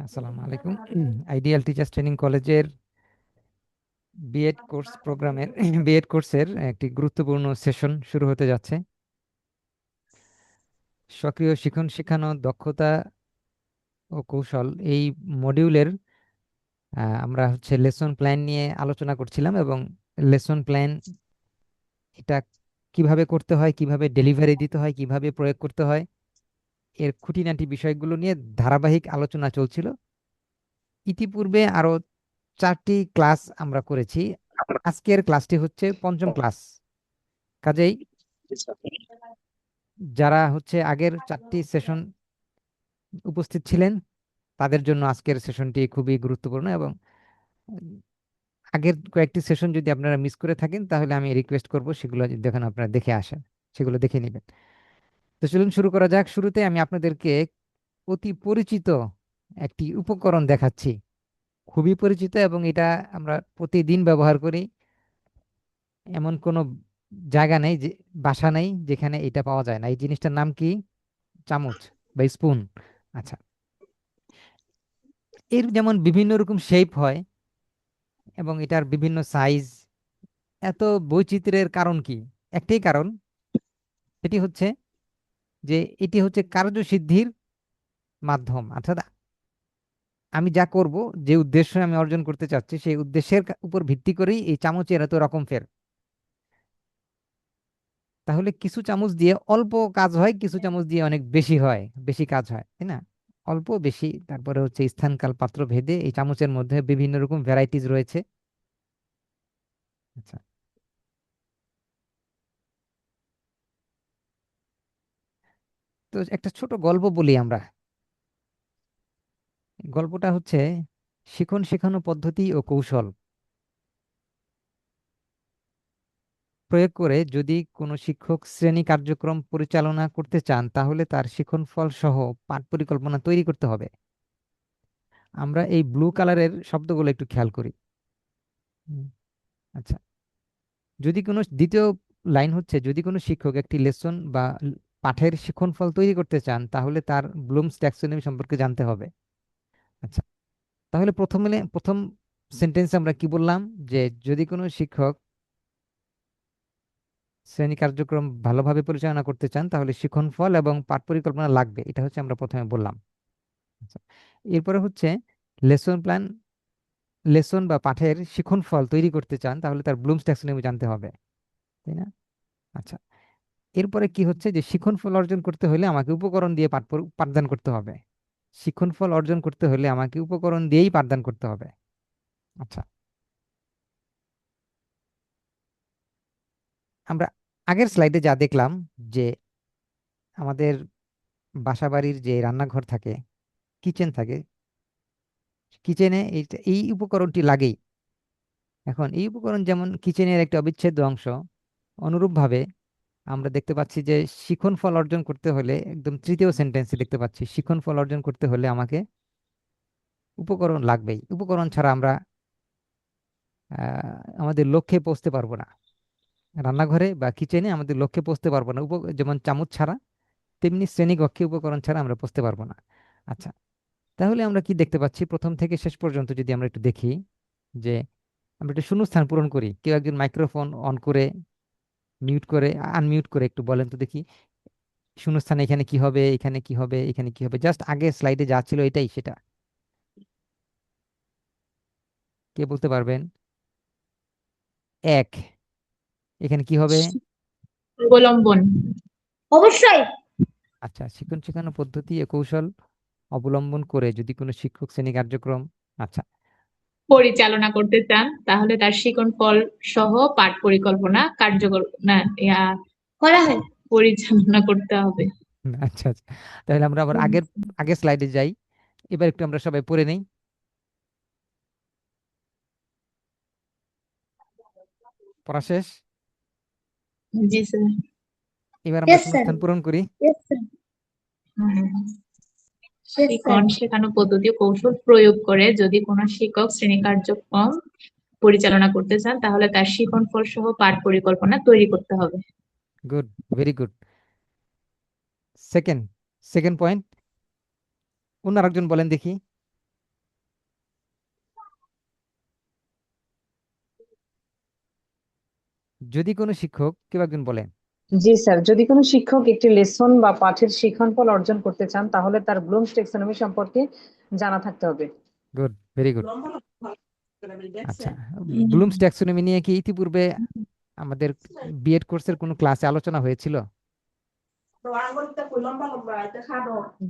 আসসালামু আলাইকুম। Ideal teachers training কলেজের বিএড কোর্স প্রোগ্রামের বিএড কোর্সের একটি গুরুত্বপূর্ণ সেশন শুরু হতে যাচ্ছে। সক্রিয় শিখন শেখানো দক্ষতা ও কৌশল এই মডিউলের আমরা লেসন প্ল্যান নিয়ে আলোচনা করছিলাম এবং লেসন প্ল্যান এটা কিভাবে করতে হয়, কিভাবে ডেলিভারি দিতে হয়, কিভাবে প্রয়োগ করতে হয়, এর খুঁটিনাটি বিষয়গুলো নিয়ে ধারাবাহিক আলোচনা চলছিল। ইতিপূর্বে আরো 4টি ক্লাস আমরা করেছি। আজকের ক্লাসটি হচ্ছে পঞ্চম ক্লাস। কাজেই যারা আগের 4টি সেশন উপস্থিত ছিলেন তাদের জন্য আজকের সেশনটি খুবই গুরুত্বপূর্ণ এবং উম, আগের কয়েকটি সেশন যদি আপনারা মিস করে থাকেন তাহলে আমি রিকোয়েস্ট করব সেগুলো যখন আপনারা দেখে আসেন সেগুলো দেখে নেবেন। তো চলুন শুরু করা যাক। শুরুতে আমি আপনাদেরকে অতি পরিচিত একটি উপকরণ দেখাচ্ছি, খুবই পরিচিত এবং এটা আমরা প্রতিদিন ব্যবহার করি। এমন কোনো জায়গা নেই, যে বাসা নেই যেখানে এটা পাওয়া যায় না। এই জিনিসটার নাম কি? চামচ বা স্পুন। আচ্ছা, এর যেমন বিভিন্ন রকম শেপ হয় এবং এটার বিভিন্ন সাইজ, এত বৈচিত্র্যের কারণ কি? একটাই কারণ, সেটি হচ্ছে যে এটি হচ্ছে কার্যসিদ্ধির মাধ্যম। অর্থাৎ আমি যা করব, যে উদ্দেশ্য আমি অর্জন করতে চাচ্ছি, সেই উদ্দেশ্যের উপর ভিত্তি করেই এই চামচের এত রকম ফের। তাহলে কিছু চামচ দিয়ে অল্প কাজ হয়, কিছু চামচ দিয়ে অনেক বেশি হয়, বেশি কাজ হয়, তাই না? অল্প বেশি, তারপরে স্থান কাল পাত্র ভেদে এই চামচের মধ্যে বিভিন্ন রকম ভ্যারাইটিস রয়েছে। আচ্ছা, তো একটা ছোট গল্প বলি আমরা। গল্পটা হচ্ছে শিখন শেখানো পদ্ধতি ও কৌশল প্রয়োগ করে যদি কোনো শিক্ষক শ্রেণী কার্যক্রম পরিচালনা করতে চান তাহলে তার শিখন ফল সহ পাঠ পরিকল্পনা তৈরি করতে হবে। আমরা এই ব্লু কালারের শব্দগুলো একটু খেয়াল করি। হুম, আচ্ছা, যদি কোনো দ্বিতীয় লাইন হচ্ছে, যদি কোনো শিক্ষক একটি লেসন বা পাঠের শিক্ষণফল তৈরি করতে চান তাহলে তার ব্লুমস ট্যাক্সোনমি সম্পর্কে জানতে হবে। আচ্ছা, তাহলে প্রথম সেন্টেন্সে আমরা কি বললাম? যে যদি কোনো শিক্ষক শ্রেণী কার্যক্রম ভালোভাবে পরিচালনা করতে চান তাহলে শিক্ষণফল এবং পাঠ পরিকল্পনা লাগবে, এটা আমরা প্রথমে বললাম। আচ্ছা, এরপরে লেসন প্ল্যান, লেসন বা পাঠের শিক্ষণফল তৈরি করতে চান তাহলে তার ব্লুমস ট্যাক্সোনমি জানতে হবে, তাই না? আচ্ছা, এরপরে কি হচ্ছে যে শিক্ষণফল অর্জন করতে হলে আমাকে উপকরণ দিয়ে পাঠদান করতে হবে। শিক্ষণফল অর্জন করতে হলে আমাকে উপকরণ দিয়েই পাঠদান করতে হবে। আচ্ছা, আমরা আগের স্লাইডে যা দেখলাম যে আমাদের বাসাবাড়ির যে রান্নাঘর থাকে, কিচেন থাকে, কিচেনে এই উপকরণটি লাগেই। এখন এই উপকরণ যেমন কিচেনের একটা অবিচ্ছেদ্য অংশ, অনুরূপভাবে আমরা দেখতে পাচ্ছি যে শিক্ষণফল অর্জন করতে হলে, একদম তৃতীয় সেন্টেন্সে দেখতে পাচ্ছি, শিক্ষণফল অর্জন করতে হলে আমাকে উপকরণ লাগবেই। উপকরণ ছাড়া আমরা আমাদের লক্ষ্যে পৌঁছতে পারবো না। রান্নাঘরে বা কিচেনে আমাদের লক্ষ্যে পৌঁছতে পারবো না যেমন চামচ ছাড়া, তেমনি শ্রেণীকক্ষে উপকরণ ছাড়া আমরা পৌঁছতে পারবো না। আচ্ছা, তাহলে আমরা কি দেখতে পাচ্ছি প্রথম থেকে শেষ পর্যন্ত যদি আমরা একটু দেখি, যে আমরা একটু শূন্যস্থান পূরণ করি। কেউ একজন মাইক্রোফোন অন করে, মিউট করে, আনমিউট করে একটু বলেন তো দেখি, শূন্যস্থানে এখানে কি হবে, এখানে কি হবে, এখানে কি হবে? জাস্ট আগে স্লাইডে যা ছিল এটাই সেটা কে বলতে পারবেন? এক, এখানে কি হবে? অবলম্বন। অবশ্যই। আচ্ছা, শিক্ষণ শেখানো পদ্ধতি ও কৌশল অবলম্বন করে যদি কোনো শিক্ষক শ্রেণী কার্যক্রম, আচ্ছা, পরিচালনা করতে চান তাহলে তার শিকন ফল সহ পাঠ পরিকল্পনা কার্যকর না করা হয়, পরিচালনা করতে হবে। আচ্ছা আচ্ছা, তাহলে আমরা আবার আগের স্লাইডে যাই। এবার একটু আমরা সবাই পড়ে নেই। পড়া শেষ। জি স্যার। এবার আমরা ইয়েস স্যার। শূন্যস্থান পূরণ করি। Yes sir. শিখন শেখানো পদ্ধতি ও কৌশল প্রয়োগ করে যদি কোনো শিক্ষক শ্রেণী কার্যক্রম পরিচালনা করতে চান তাহলে তার শিখন ফল সহ পাঠ পরিকল্পনা তৈরি করতে হবে। Good, very good. Second second point, অন্য আরেকজন বলেন দেখি। যদি কোনো শিক্ষক, কেউ একজন বলেন। জি স্যার, যদি কোনো শিক্ষক একটি লেসন বা পাঠের শিক্ষণফল অর্জন করতে চান তাহলে তার ব্লুমস ট্যাক্সোনমি সম্পর্কে জানা থাকতে হবে। Good, very good. আচ্ছা, ব্লুমস উম, ট্যাক্সোনমি নিয়ে কি ইতিপূর্বে আমাদের বিএড কোর্সের কোনো ক্লাসে আলোচনা হয়েছিল?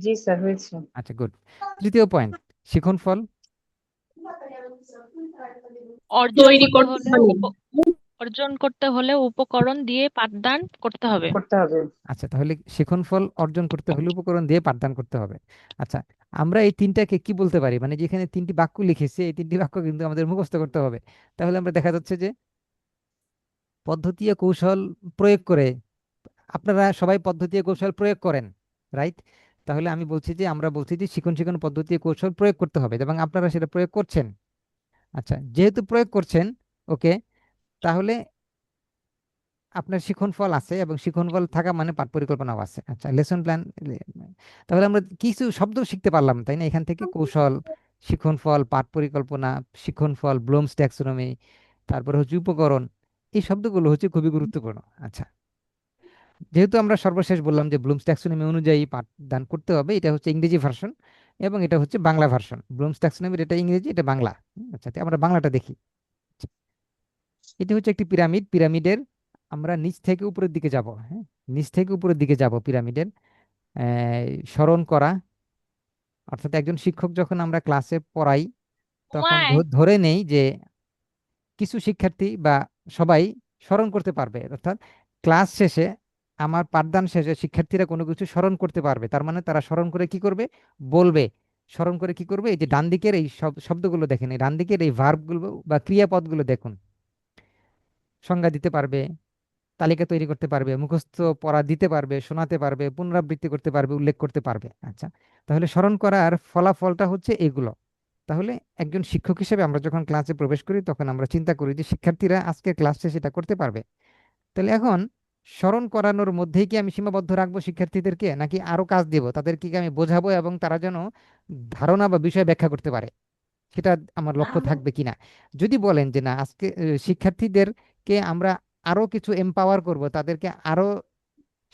জি স্যার, হয়েছে। আচ্ছা, গুড। তৃতীয় পয়েন্ট, শিখন ফল। অর্জন তৈরি করতে করতে হলে হলে অর্জন করতে হলে উপকরণ দিয়ে পাঠদান করতে হবে। করতে হবে। আচ্ছা, তাহলে শিখন ফল অর্জন করতে হলে উপকরণ দিয়ে পাঠদান করতে হবে। আচ্ছা, আমরা এই তিনটাকে কি বলতে পারি, মানে যেখানে তিনটি বাক্য লিখেছি এই তিনটি বাক্য কিন্তু আমাদের মুখস্থ করতে হবে। তাহলে আমরা দেখা যাচ্ছে যে পদ্ধতি ও কৌশল প্রয়োগ করে, আপনারা সবাই পদ্ধতি ও কৌশল প্রয়োগ করেন, রাইট? তাহলে আমি বলছি যে আমরা বলছি যে শিখন শিখন পদ্ধতি ও কৌশল প্রয়োগ করতে হবে এবং আপনারা সেটা প্রয়োগ করছেন। আচ্ছা, যেহেতু প্রয়োগ করছেন, ওকে, তাহলে আপনার শিখন ফল আছে এবং শিখন ফল থাকা মানে পাঠ পরিকল্পনাও আছে। আচ্ছা, লেসন প্ল্যান। তাহলে আমরা কিছু শব্দ শিখতে পারলাম, তাই না? এখান থেকে কৌশল, শিখন ফল, পাঠ পরিকল্পনা, শিখন ফল, ব্লুমস ট্যাক্সোনমি, তারপরে হচ্ছে উপকরণ, এই শব্দগুলো হচ্ছে খুবই গুরুত্বপূর্ণ। আচ্ছা, যেহেতু আমরা সর্বশেষ বললাম যে ব্লুমস ট্যাক্সোনমি অনুযায়ী পাঠদান করতে হবে, এটা হচ্ছে ইংরেজি ভার্সন এবং এটা হচ্ছে বাংলা ভার্সন। ব্লুমস ট্যাক্সোনমির এটা ইংরেজি, এটা বাংলা। আচ্ছা, তো আমরা বাংলাটা দেখি। আচ্ছা, এটি হচ্ছে একটি পিরামিড। পিরামিডের আমরা নিচ থেকে উপরের দিকে যাব, হ্যাঁ, নিচ থেকে উপরের দিকে যাব পিরামিডের। স্মরণ করা, অর্থাৎ একজন শিক্ষক যখন আমরা ক্লাসে পড়াই তখন উমায় ধরে নেই যে কিছু শিক্ষার্থী বা সবাই স্মরণ করতে পারবে, অর্থাৎ ক্লাস শেষে, আমার পাঠদান শেষে শিক্ষার্থীরা কোনো কিছু স্মরণ করতে পারবে, তার মানে তারা স্মরণ করে কি করবে, বলবে। স্মরণ করে কি করবে, এই যে ডান দিকের এই সব শব্দগুলো দেখেন, এই ডান দিকের এই ভার্বগুলো বা ক্রিয়াপদগুলো দেখুন, সংজ্ঞা দিতে পারবে, তালিকা তৈরি করতে পারবে, মুখস্থ পড়া দিতে পারবে, শোনাতে পারবে, পুনরাবৃত্তি করতে পারবে, উল্লেখ করতে পারবে। আচ্ছা, তাহলে স্মরণ করার ফলাফলটা হচ্ছে এগুলো। তাহলে একজন শিক্ষক হিসেবে আমরা যখন ক্লাসে প্রবেশ করি তখন আমরা চিন্তা করি যে শিক্ষার্থীরা আজকে ক্লাসে সেটা করতে পারবে। তাহলে এখন স্মরণ করানোর মধ্যেই কি আমি সীমাবদ্ধ রাখবো শিক্ষার্থীদেরকে, নাকি আরো কাজ দেব তাদেরকে, কি আমি বোঝাবো এবং তারা যেন ধারণা বা বিষয় ব্যাখ্যা করতে পারে, সেটা আমার লক্ষ্য থাকবে কিনা? যদি বলেন যে না, আজকে শিক্ষার্থীদেরকে আমরা আরো কিছু এম্পাওয়ার করব, তাদেরকে আরো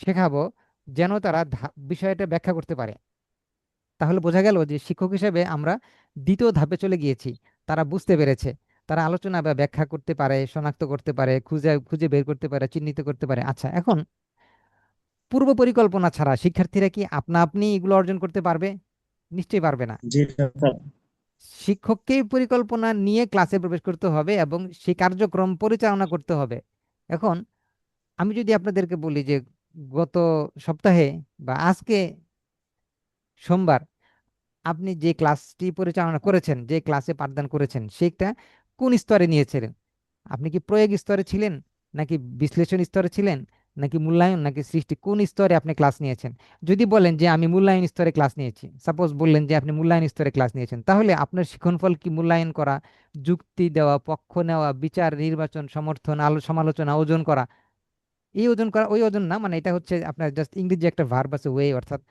শেখাবো যেন তারা বিষয়টা ব্যাখ্যা করতে পারে, তাহলে বোঝা গেল যে শিক্ষক হিসেবে আমরা দ্বিতীয় ধাপে চলে গিয়েছি। তারা বুঝতে পেরেছে, তারা আলোচনা বা ব্যাখ্যা করতে পারে, শনাক্ত করতে পারে, খুঁজে খুঁজে বের করতে পারে, চিহ্নিত করতে পারে। আচ্ছা, এখন পূর্ব পরিকল্পনা ছাড়া শিক্ষার্থীরা কি আপনা আপনি এগুলো অর্জন করতে পারবে? নিশ্চয়ই পারবে না। জি স্যার। শিক্ষককেই পরিকল্পনা নিয়ে ক্লাসে প্রবেশ করতে হবে এবং সেই কার্যক্রম পরিচালনা করতে হবে। এখন আমি যদি আপনাদেরকে বলি যে গত সপ্তাহে বা আজকে সোমবার আপনি যে ক্লাসটি পরিচালনা করেছেন, যে ক্লাসে পাঠদান করেছেন, সেটা কোন স্তরে নিয়েছিলেন? আপনি কি প্রয়োগ স্তরে ছিলেন, নাকি বিশ্লেষণ স্তরে ছিলেন, নাকি মূল্যায়ন, নাকি সৃষ্টি, কোন স্তরে আপনি ক্লাস নিয়েছেন? যদি বলেন যে আমি মূল্যায়ন স্তরে ক্লাস নিয়েছি, সাপোজ বললেন যে আপনি মূল্যায়ন স্তরে ক্লাস নিয়েছেন, তাহলে আপনার শিক্ষণফল কি মূল্যায়ন করা, যুক্তি দেওয়া, পক্ষ নেওয়া, বিচার, নির্বাচন, সমর্থন, সমালোচনা, ওজন করা। এই ওজন করা ওই ওজন না, মানে এটা হচ্ছে আপনার জাস্ট ইংরেজি একটা ভার্ব আছে ওয়ে, অর্থাৎ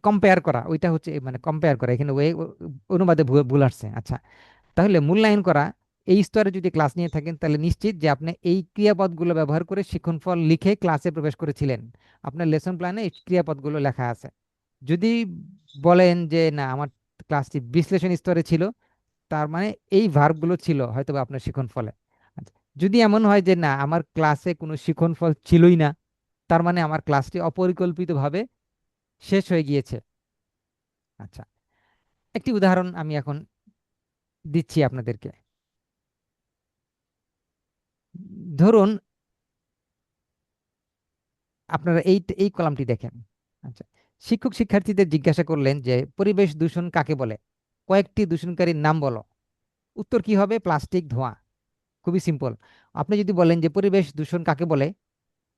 কম্পেয়ার করা, ওইটা হচ্ছে মানে কম্পেয়ার করা, এখানে ওয়ে অনুবাদে ভুল আসছে। আচ্ছা, তাহলে মূল্যায়ন করা, এই স্তরে যদি ক্লাস নিয়ে থাকেন তাহলে নিশ্চিত যে আপনি এই ক্রিয়াপদগুলো ব্যবহার করে শিক্ষণফল লিখে ক্লাসে প্রবেশ করেছিলেন, আপনার লেসন প্ল্যানে এই ক্রিয়াপদগুলো লেখা আছে। যদি বলেন যে না, আমার ক্লাসটি বিশ্লেষণ স্তরে ছিল, তার মানে এই ভার্বগুলো ছিল হয়তো বা আপনার শিক্ষণফলে। আচ্ছা, যদি এমন হয় যে না, আমার ক্লাসে কোনো শিক্ষণফল ছিলই না, তার মানে আমার ক্লাসটি অপরিকল্পিতভাবে শেষ হয়ে গিয়েছে। আচ্ছা, একটি উদাহরণ আমি এখন দিচ্ছি আপনাদেরকে। ধরুন আপনারা এই এই কলামটি দেখেন। আচ্ছা, শিক্ষক শিক্ষার্থীদের জিজ্ঞাসা করলেন যে পরিবেশ দূষণ কাকে বলে, কয়েকটি দূষণকারীর নাম বলো। উত্তর কি হবে? প্লাস্টিক, ধোঁয়া। খুবই সিম্পল। আপনি যদি বলেন যে পরিবেশ দূষণ কাকে বলে,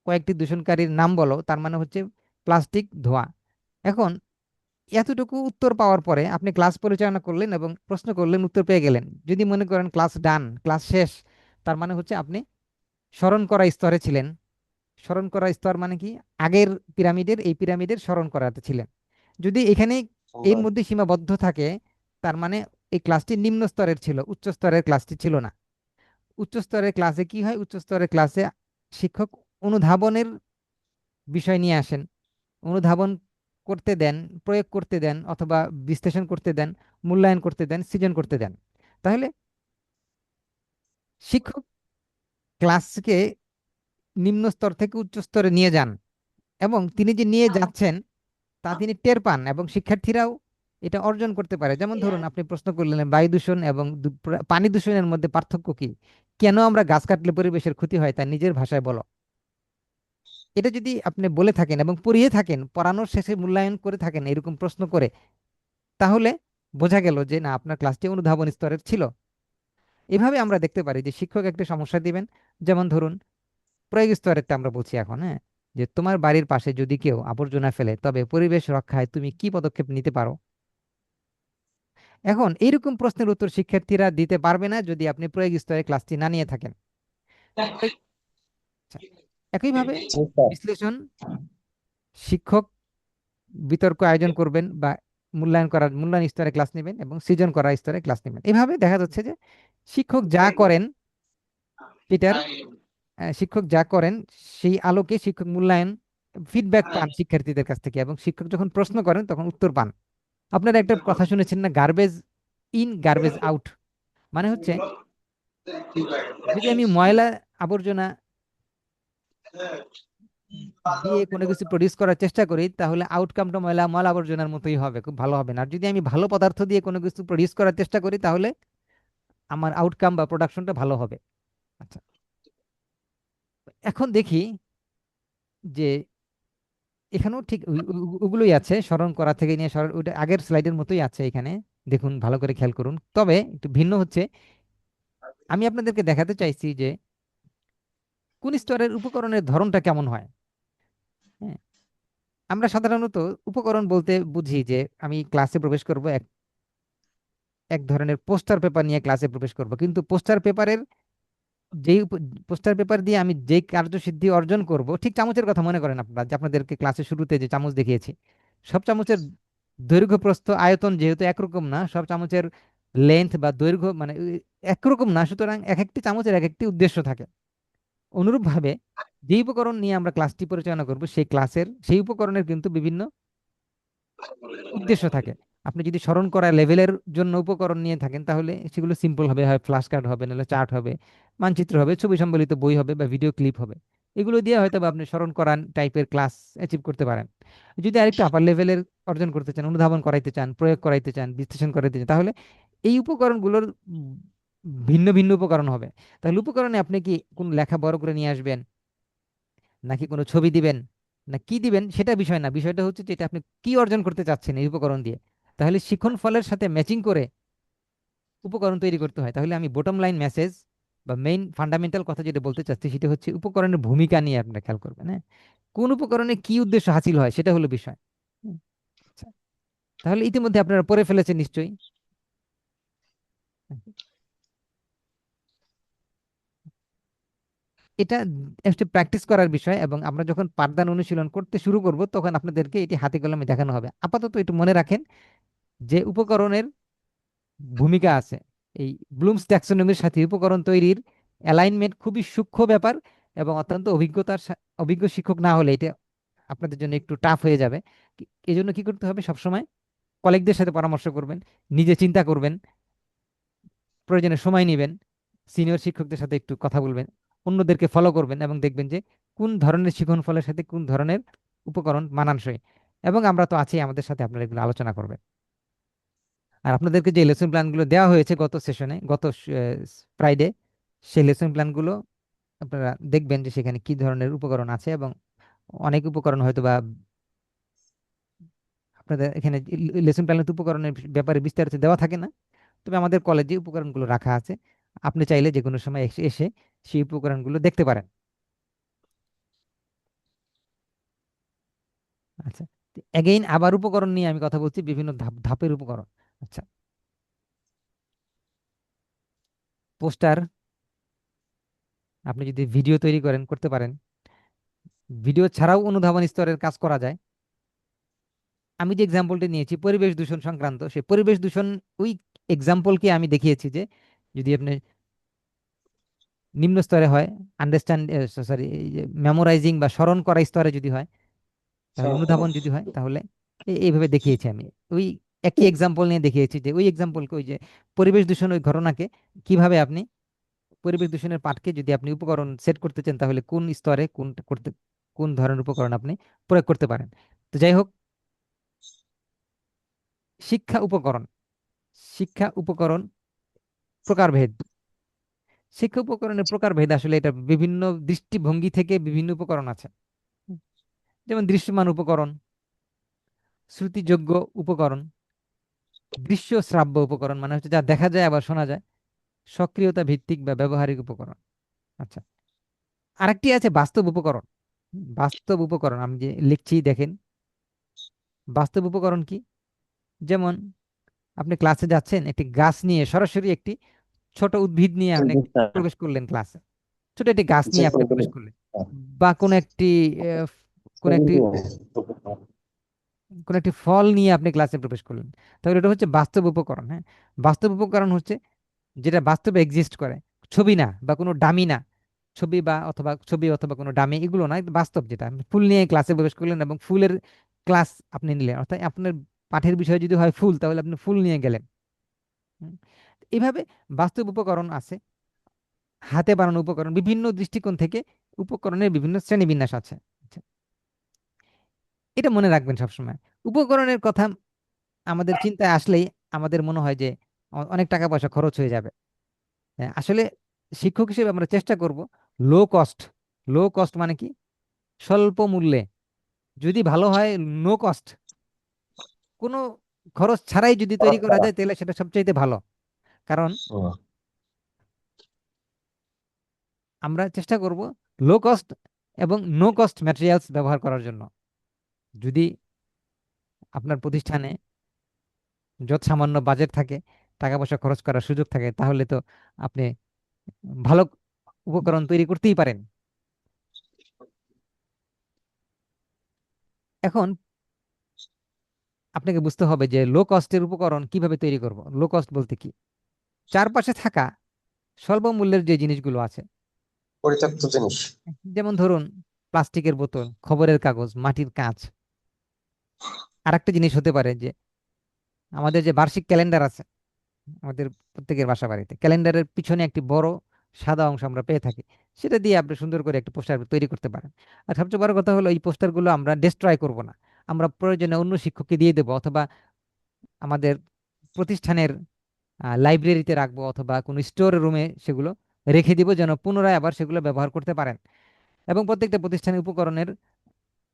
কয়েকটি দূষণকারীর নাম বলো, তার মানে হচ্ছে প্লাস্টিক, ধোঁয়া। এখন এতটুকু উত্তর পাওয়ার পরে আপনি ক্লাস পরিচালনা করলেন এবং প্রশ্ন করলেন, উত্তর পেয়ে গেলেন। যদি মনে করেন ক্লাস ডান, ক্লাস শেষ, তার মানে হচ্ছে আপনি স্মরণ করা স্তরে ছিলেন। স্মরণ করা স্তর মানে কি? আগের পিরামিডের, এই পিরামিডের স্মরণ করাতে ছিলেন। যদি এখানে এর মধ্যে সীমাবদ্ধ থাকে, তার মানে এই ক্লাসটি নিম্ন স্তরের ছিল, উচ্চ স্তরের ক্লাসটি ছিল না। উচ্চ স্তরের ক্লাসে কি হয়, উচ্চ স্তরের ক্লাসে শিক্ষক অনুধাবনের বিষয় নিয়ে আসেন, অনুধাবন করতে দেন, প্রয়োগ করতে দেন, অথবা বিশ্লেষণ করতে দেন, মূল্যায়ন করতে দেন, সৃজন করতে দেন। তাহলে শিক্ষক ক্লাসকে নিম্ন স্তর থেকে উচ্চ স্তরে নিয়ে যান, এবং তিনি যে নিয়ে যাচ্ছেন তা তিনি টের পান, এবং শিক্ষার্থীরাও এটা অর্জন করতে পারে। যেমন ধরুন, আপনি প্রশ্ন করলেন বায়ু দূষণ এবং পানি দূষণের মধ্যে পার্থক্য কি, কেন আমরা গাছ কাটলে পরিবেশের ক্ষতি হয়, তা নিজের ভাষায় বলো। এটা যদি আপনি বলে থাকেন এবং পড়িয়ে থাকেন, পড়ানোর শেষে মূল্যায়ন করে থাকেন এরকম প্রশ্ন করে, তাহলে বোঝা গেল যে না, আপনার ক্লাসটি অনুধাবন স্তরের ছিল। এভাবে আমরা দেখতে পারি যে শিক্ষক একটা সমস্যা দিবেন। যেমন ধরুন, প্রয়োগ স্তরেরটা আমরা বলছি এখন, হ্যাঁ, যে তোমার বাড়ির পাশে যদি কেউ আবর্জনা ফেলে, তবে পরিবেশ রক্ষায় তুমি কি পদক্ষেপ নিতে পারো। এখন এইরকম প্রশ্নের উত্তর শিক্ষার্থীরা দিতে পারবে না যদি আপনি প্রয়োগ স্তরে ক্লাসটি না নিয়ে থাকেন। আচ্ছা, একইভাবে জি স্যার। বিশ্লেষণ, শিক্ষক বিতর্ক আয়োজন করবেন বা মূল্যায়ন স্তরে ক্লাস নেবেন, এবং সৃজন করার স্তরে ক্লাস নেবেন। এভাবে দেখা যাচ্ছে যে শিক্ষক যা করেন এটার শিক্ষক যা করেন সেই আলোকে শিক্ষক মূল্যায়ন, ফিডব্যাক পান শিক্ষার্থীদের কাছ থেকে, এবং শিক্ষক যখন প্রশ্ন করেন তখন উত্তর পান। আপনারা একটা কথা শুনেছেন না, গার্বেজ ইন গার্বেজ আউট, মানে হচ্ছে যদি আমি ময়লা আবর্জনা দিয়ে কোনো কিছু প্রডিউস করার চেষ্টা করি, তাহলে আউটকামটা ময়লা ময়লা আবর্জনার মতোই হবে, খুব ভালো হবে না। আর যদি আমি ভালো পদার্থ দিয়ে কোনো কিছু প্রডিউস করার চেষ্টা করি, তাহলে আমার আউটকাম বা প্রোডাকশনটা ভালো হবে। আচ্ছা, এখন দেখি যে এখানেও ঠিক ওগুলোই আছে, স্মরণ করা থেকে নিয়ে স্মরণ, ওইটা আগের স্লাইডের মতোই আছে এখানে। দেখুন, ভালো করে খেয়াল করুন, তবে একটু ভিন্ন হচ্ছে। আমি আপনাদেরকে দেখাতে চাইছি যে কোন স্তরের উপকরণের ধরনটা কেমন হয়। হ্যাঁ, আমরা সাধারণত উপকরণ বলতে বুঝি যে আমি ক্লাসে প্রবেশ করব, এক এক ধরনের পোস্টার পেপার নিয়ে ক্লাসে প্রবেশ করব, কিন্তু যেই পোস্টার পেপার দিয়ে আমি যেই কার্যসিদ্ধি অর্জন করব, ঠিক চামচের কথা মনে করেন আপনারা, যে আপনাদেরকে ক্লাসের শুরুতে যে চামচ দেখিয়েছি, সব চামচের দৈর্ঘ্য প্রস্থ আয়তন যেহেতু একরকম না, সব চামচের লেন্থ বা দৈর্ঘ্য মানে একরকম না, সুতরাং এক একটি চামচের এক একটি উদ্দেশ্য থাকে। অনুরূপভাবে যে উপকরণ নিয়ে আমরা ক্লাসটি পরিচালনা করব, সেই উপকরণের কিন্তু বিভিন্ন উদ্দেশ্য থাকে। আপনি যদি স্মরণ করা লেভেলের জন্য উপকরণ নিয়ে থাকেন, তাহলে সেগুলো সিম্পল হবে, হয় ফ্ল্যাশ কার্ড হবে, নাহলে চার্ট হবে, মানচিত্র হবে, ছবি সম্বলিত বই হবে, বা ভিডিও ক্লিপ হবে। এগুলো দিয়ে হয়তো বা আপনি স্মরণ করা টাইপের ক্লাস অ্যাচিভ করতে পারেন। যদি আরেকটু আপার লেভেলের অর্জন করতে চান, অনুধাবন করাইতে চান, প্রয়োগ করাইতে চান, বিশ্লেষণ করাইতে চান, তাহলে এই উপকরণগুলোর ভিন্ন ভিন্ন উপকরণ হবে। তাহলে উপকরণে আপনি কি কোন লেখা বড় করে নিয়ে আসবেন, নাকি কোনো ছবি দিবেন, না কি দিবেন, সেটা বিষয় না। বিষয়টা হচ্ছে যে এটা আপনি কি অর্জন করতে চাচ্ছেন এই উপকরণ দিয়ে। তাহলে শিখন ফলের সাথে ম্যাচিং করে উপকরণ তৈরি করতে হয়। তাহলে আমি বটম লাইন মেসেজ বা মেইন ফান্ডামেন্টাল কথা যেটা বলতে চাচ্ছি, সেটা হচ্ছে উপকরণের ভূমিকা নিয়ে আপনারা খেয়াল করবেন। হ্যাঁ, কোন উপকরণে কি উদ্দেশ্য হাসিল হয় সেটা হলো বিষয়। হুম, আচ্ছা, তাহলে ইতিমধ্যে আপনারা পড়ে ফেলেছেন নিশ্চয়ই। এটা একটা প্র্যাকটিস করার বিষয়, এবং আমরা যখন পাঠদান অনুশীলন করতে শুরু করব, তখন আপনাদেরকে এটি হাতে কলমে দেখানো হবে। আপাতত একটু মনে রাখেন যে উপকরণের ভূমিকা আছে। এই ব্লুমস ট্যাক্সোনমির সাথে উপকরণ তৈরির অ্যালাইনমেন্ট খুবই সূক্ষ্ম ব্যাপার, এবং অত্যন্ত অভিজ্ঞ শিক্ষক না হলে এটা আপনাদের জন্য একটু টাফ হয়ে যাবে। এই জন্য কি করতে হবে, সবসময় কলিগদের সাথে পরামর্শ করবেন, নিজে চিন্তা করবেন, প্রয়োজনে সময় নেবেন, সিনিয়র শিক্ষকদের সাথে একটু কথা বলবেন, অন্যদেরকে ফলো করবেন, এবং দেখবেন যে কোন ধরনের শিখন ফলের সাথে কোন ধরনের উপকরণ মানানসই। এবং আমরা তো আছি, আমাদের সাথে আপনারা এগুলো আলোচনা করবেন। আর আপনাদেরকে যে লেসন প্ল্যানগুলো দেওয়া হয়েছে গত ফ্রাইডে, সেই লেসন প্ল্যানগুলো আপনারা দেখবেন যে সেখানে কি ধরনের উপকরণ আছে, এবং অনেক উপকরণ হয়তো বা আপনাদের এখানে লেসন প্ল্যানের উপকরণের ব্যাপারে বিস্তারিত দেওয়া থাকে না, তবে আমাদের কলেজে উপকরণগুলো রাখা আছে। আপনি চাইলে যে কোনো সময় এসে এসে সেই উপকরণগুলো দেখতে পারেন। আচ্ছা, এগেইন আবার উপকরণ নিয়ে আমি কথা বলছি, বিভিন্ন ধাপের উপকরণ। আচ্ছা, পোস্টার, আপনি যদি ভিডিও তৈরি করতে পারেন। ভিডিও ছাড়াও অনুধাবন স্তরের কাজ করা যায়। আমি যে এক্সাম্পলটি নিয়েছি পরিবেশ দূষণ সংক্রান্ত, সেই পরিবেশ দূষণ ওই এক্সাম্পলকে আমি দেখিয়েছি যে যদি আপনি নিম্ন স্তরে হয়, আন্ডারস্ট্যান্ড সরি মেমোরাইজিং বা স্মরণ করা স্তরে যদি হয়, তাহলে অনুধাবন যদি হয়, তাহলে এইভাবে দেখিয়েছি আমি। ওই একই এক্সাম্পল নিয়ে দেখিয়েছি যে ওই এক্সাম্পলকে, ওই যে পরিবেশ দূষণ ওই ঘটনাকে কিভাবে আপনি পরিবেশ দূষণের পাঠকে যদি আপনি উপকরণ সেট করতে চান, তাহলে কোন স্তরে কোন ধরনের উপকরণ আপনি প্রয়োগ করতে পারেন। তো যাই হোক, শিক্ষা উপকরণ, শিক্ষা উপকরণ প্রকারভেদ। শিক্ষা উপকরণের প্রকারভেদ আসলে এটা বিভিন্ন দৃষ্টিভঙ্গি থেকে বিভিন্ন উপকরণ আছে। যেমন দৃশ্যমান উপকরণ, শ্রুতিযোগ্য উপকরণ, দৃশ্য শ্রাব্য উপকরণ মানে হচ্ছে যা দেখা যায় আবার শোনা যায়, সক্রিয়তা ভিত্তিক বা ব্যবহারিক উপকরণ। আচ্ছা, আরেকটি আছে বাস্তব উপকরণ। বাস্তব উপকরণ আমি যে লিখছি দেখেন, বাস্তব উপকরণ কি? যেমন আপনি ক্লাসে যাচ্ছেন, একটি গাছ নিয়ে সরাসরি একটি ছোট উদ্ভিদ নিয়ে আপনি প্রবেশ করলেন ক্লাসে, ছোট একটি গাছ নিয়ে আপনি প্রবেশ করলেন, বা আহ, কোন একটি কোন একটি ফল নিয়ে আপনি ক্লাসে প্রবেশ করলেন, তাহলে এটা হচ্ছে বাস্তব উপকরণ। হ্যাঁ, বাস্তব উপকরণ হচ্ছে যেটা বাস্তবে এক্সিস্ট করে, ছবি না বা কোনো ডামি না, ছবি অথবা কোনো ডামি এগুলো না, এটা বাস্তব। যেটা আপনি ফুল নিয়ে ক্লাসে প্রবেশ করলেন এবং ফুলের ক্লাস আপনি নিলেন, অর্থাৎ আপনার পাঠের বিষয় যদি হয় ফুল, তাহলে আপনি ফুল নিয়ে গেলেন। হুম, এইভাবে বাস্তব উপকরণ আছে, হাতে বানানো উপকরণ, বিভিন্ন দৃষ্টিকোণ থেকে উপকরণের বিভিন্ন শ্রেণীবিন্যাস আছে। আচ্ছা, এটা মনে রাখবেন সবসময়। উপকরণের কথা আমাদের চিন্তায় আসলেই আমাদের মনে হয় যে অনেক টাকা পয়সা খরচ হয়ে যাবে। হ্যাঁ, আসলে শিক্ষক হিসেবে আমরা চেষ্টা করব লো কস্ট। লো কস্ট মানে কি? স্বল্প মূল্যে, যদি ভালো হয় নো কস্ট, কোনো খরচ ছাড়াই যদি তৈরি করা যায় তাহলে সেটা সবচাইতে ভালো। কারণ আমরা চেষ্টা করব লো কস্ট এবং নো কস্ট ম্যাটেরিয়ালস ব্যবহার করার জন্য। যদি আপনার প্রতিষ্ঠানে যত সামান্য বাজেট থাকে, টাকা পয়সা খরচ করার সুযোগ থাকে, তাহলে তো আপনি ভালো উপকরণ তৈরি করতেই পারেন। এখন আপনাকে বুঝতে হবে যে লো কস্টের উপকরণ কিভাবে তৈরি করব। লো কস্ট বলতে কি? চারপাশে থাকা স্বল্প মূল্যের যে জিনিসগুলো আছে, পরিত্যক্ত জিনিস। যেমন ধরুন প্লাস্টিকের বোতল, খবরের কাগজ, মাটির কাঁচ। আরেকটা জিনিস হতে পারে যে আমাদের যে বার্ষিক ক্যালেন্ডার আছে, আমাদের প্রত্যেকের বাসা বাড়িতে ক্যালেন্ডারের পিছনে একটি বড় সাদা অংশ আমরা পেয়ে থাকি, সেটা দিয়ে আপনি সুন্দর করে একটা পোস্টার তৈরি করতে পারেন। আর সবচেয়ে বড় কথা হলো এই পোস্টারগুলো আমরা ডিস্ট্রয় করব না, আমরা প্রয়োজনে অন্য শিক্ষককে দিয়ে দেবো, অথবা আমাদের প্রতিষ্ঠানের লাইব্রেরিতে রাখবো, অথবা কোনো স্টোর রুমে সেগুলো রেখে দিব, যেন পুনরায় আবার সেগুলো ব্যবহার করতে পারেন। এবং প্রত্যেকটা প্রতিষ্ঠানের উপকরণের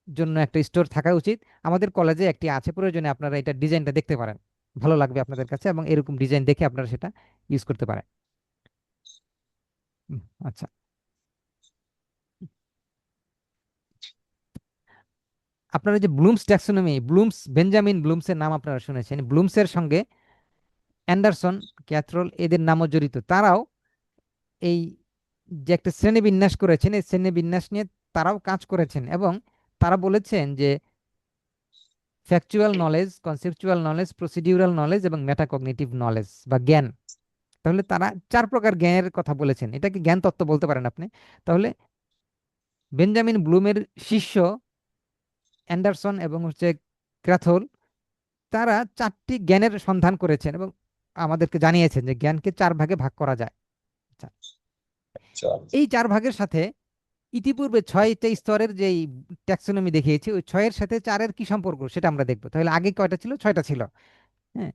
জন্য একটা স্টোর থাকা উচিত। আমাদের কলেজে একটি আছে, প্রয়োজনে আপনারা এটা ডিজাইনটা দেখতে পারেন, ভালো লাগবে আপনাদের কাছে, এবং এরকম ডিজাইন দেখে আপনারা সেটা ইউজ করতে পারেন। আচ্ছা, আপনারা যে ব্লুমস ট্যাক্সোনমি, বেঞ্জামিন ব্লুমসের নাম আপনারা শুনেছেন, ব্লুমসের সঙ্গে অ্যান্ডারসন, ক্যাথরল এদের নামও জড়িত। তারাও এই যে একটা শ্রেণীবিন্যাস করেছেন, এই শ্রেণীবিন্যাস নিয়ে তারাও কাজ করেছেন, এবং তারা বলেছেন যে factual knowledge, conceptual knowledge, procedural knowledge এবং মেটাকগনিটিভ নলেজ বা জ্ঞান। তাহলে তারা চার প্রকার জ্ঞানের কথা বলেছেন, এটাকে জ্ঞান তত্ত্ব বলতে পারেন আপনি। তাহলে বেঞ্জামিন ব্লুমের শিষ্য অ্যান্ডারসন এবং ক্র্যাথল, তারা চারটি জ্ঞানের সন্ধান করেছেন এবং আমাদেরকে জানিয়েছেন যে জ্ঞানকে চার ভাগে ভাগ করা যায়। আচ্ছা, আচ্ছা, এই চার ভাগের সাথে ইতিপূর্বে ছয়টা স্তরের যে ট্যাক্সোনমি দেখিয়েছি, ওই ছয়ের সাথে চারের কি সম্পর্ক সেটা আমরা দেখবো। তাহলে আগে কয়টা ছিল? ছয়টা ছিল। হ্যাঁ,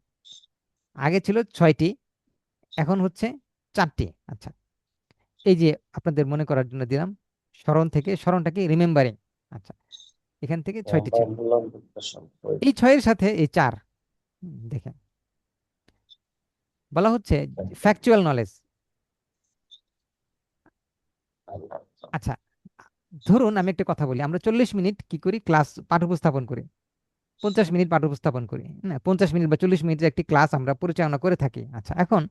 আগে ছিল ছয়টি, এখন হচ্ছে চারটি। আচ্ছা, এই যে আপনাদের মনে করার জন্য দিলাম, স্মরণটা কি? রিমেম্বারিং। আচ্ছা, এখান থেকে ছয়টি আমরা ছিল, বললাম বিশ্লেষণ। এই ছয়ের সাথে এই চার। দেখেন, বলা হচ্ছে ফ্যাকচুয়াল নলেজ। আচ্ছা, ধরুন আমি একটা কথা বলি, আমরা 40 মিনিট কি করি? ক্লাস পাঠ উপস্থাপন করি, 50 মিনিট পাঠ উপস্থাপন করি, না 50 মিনিট বা 40 মিনিটের একটি ক্লাস আমরা পরিচালনা করে থাকি। আচ্ছা, এখন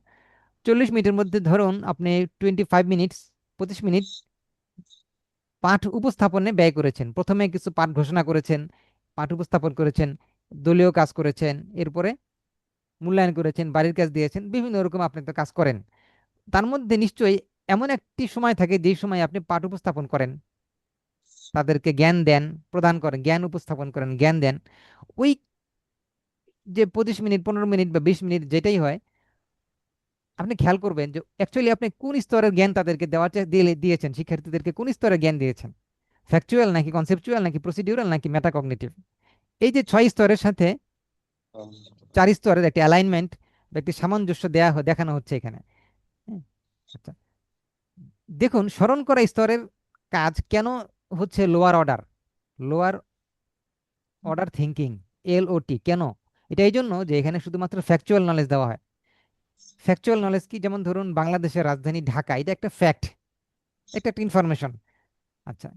40 মিনিটের মধ্যে ধরুন আপনি 25 মিনিটস, 25 মিনিট পাঠ উপস্থাপনে ব্যয় করেছেন। প্রথমে কিছু পাঠ ঘোষণা করেছেন, পাঠ উপস্থাপন করেছেন, দলীয় কাজ করেছেন, এরপরে মূল্যায়ন করেছেন, বাড়ির কাজ দিয়েছেন, বিভিন্ন রকম আপনি তো কাজ করেন। তার মধ্যে নিশ্চয়ই এমন একটি সময় থাকে যেই সময় আপনি পাঠ উপস্থাপন করেন, তাদেরকে জ্ঞান দেন, প্রদান করেন, জ্ঞান উপস্থাপন করেন, জ্ঞান দেন। ওই যে 25 মিনিট, 15 মিনিট বা 20 মিনিট যেটাই হয়, আপনি খেয়াল করবেন যে অ্যাকচুয়ালি আপনি কোন স্তরের জ্ঞান তাদেরকে দিয়েছেন, শিক্ষার্থীদেরকে কোন স্তরের জ্ঞান দিয়েছেন, ফ্যাকচুয়াল নাকি কনসেপচুয়াল নাকি প্রসিডিউরাল নাকি মেটাকগনিটিভ। এই যে 6 স্তরের সাথে 4 স্তরের একটি অ্যালাইনমেন্ট বা একটি সামঞ্জস্য দেখানো হচ্ছে এখানে। হ্যাঁ, আচ্ছা, দেখুন স্মরণ করা স্তরের কাজ কেন হচ্ছে lower order, lower order thinking, LOT কেন? এটা এই জন্য যে এখানে শুধুমাত্র ফ্যাকচুয়াল নলেজ দেওয়া হয়। ফ্যাকচুয়াল নলেজ কি, যেমন ধরুন বাংলাদেশের রাজধানী ঢাকা, এটা একটা ফ্যাক্ট, একটা ইনফরমেশন। আচ্ছা,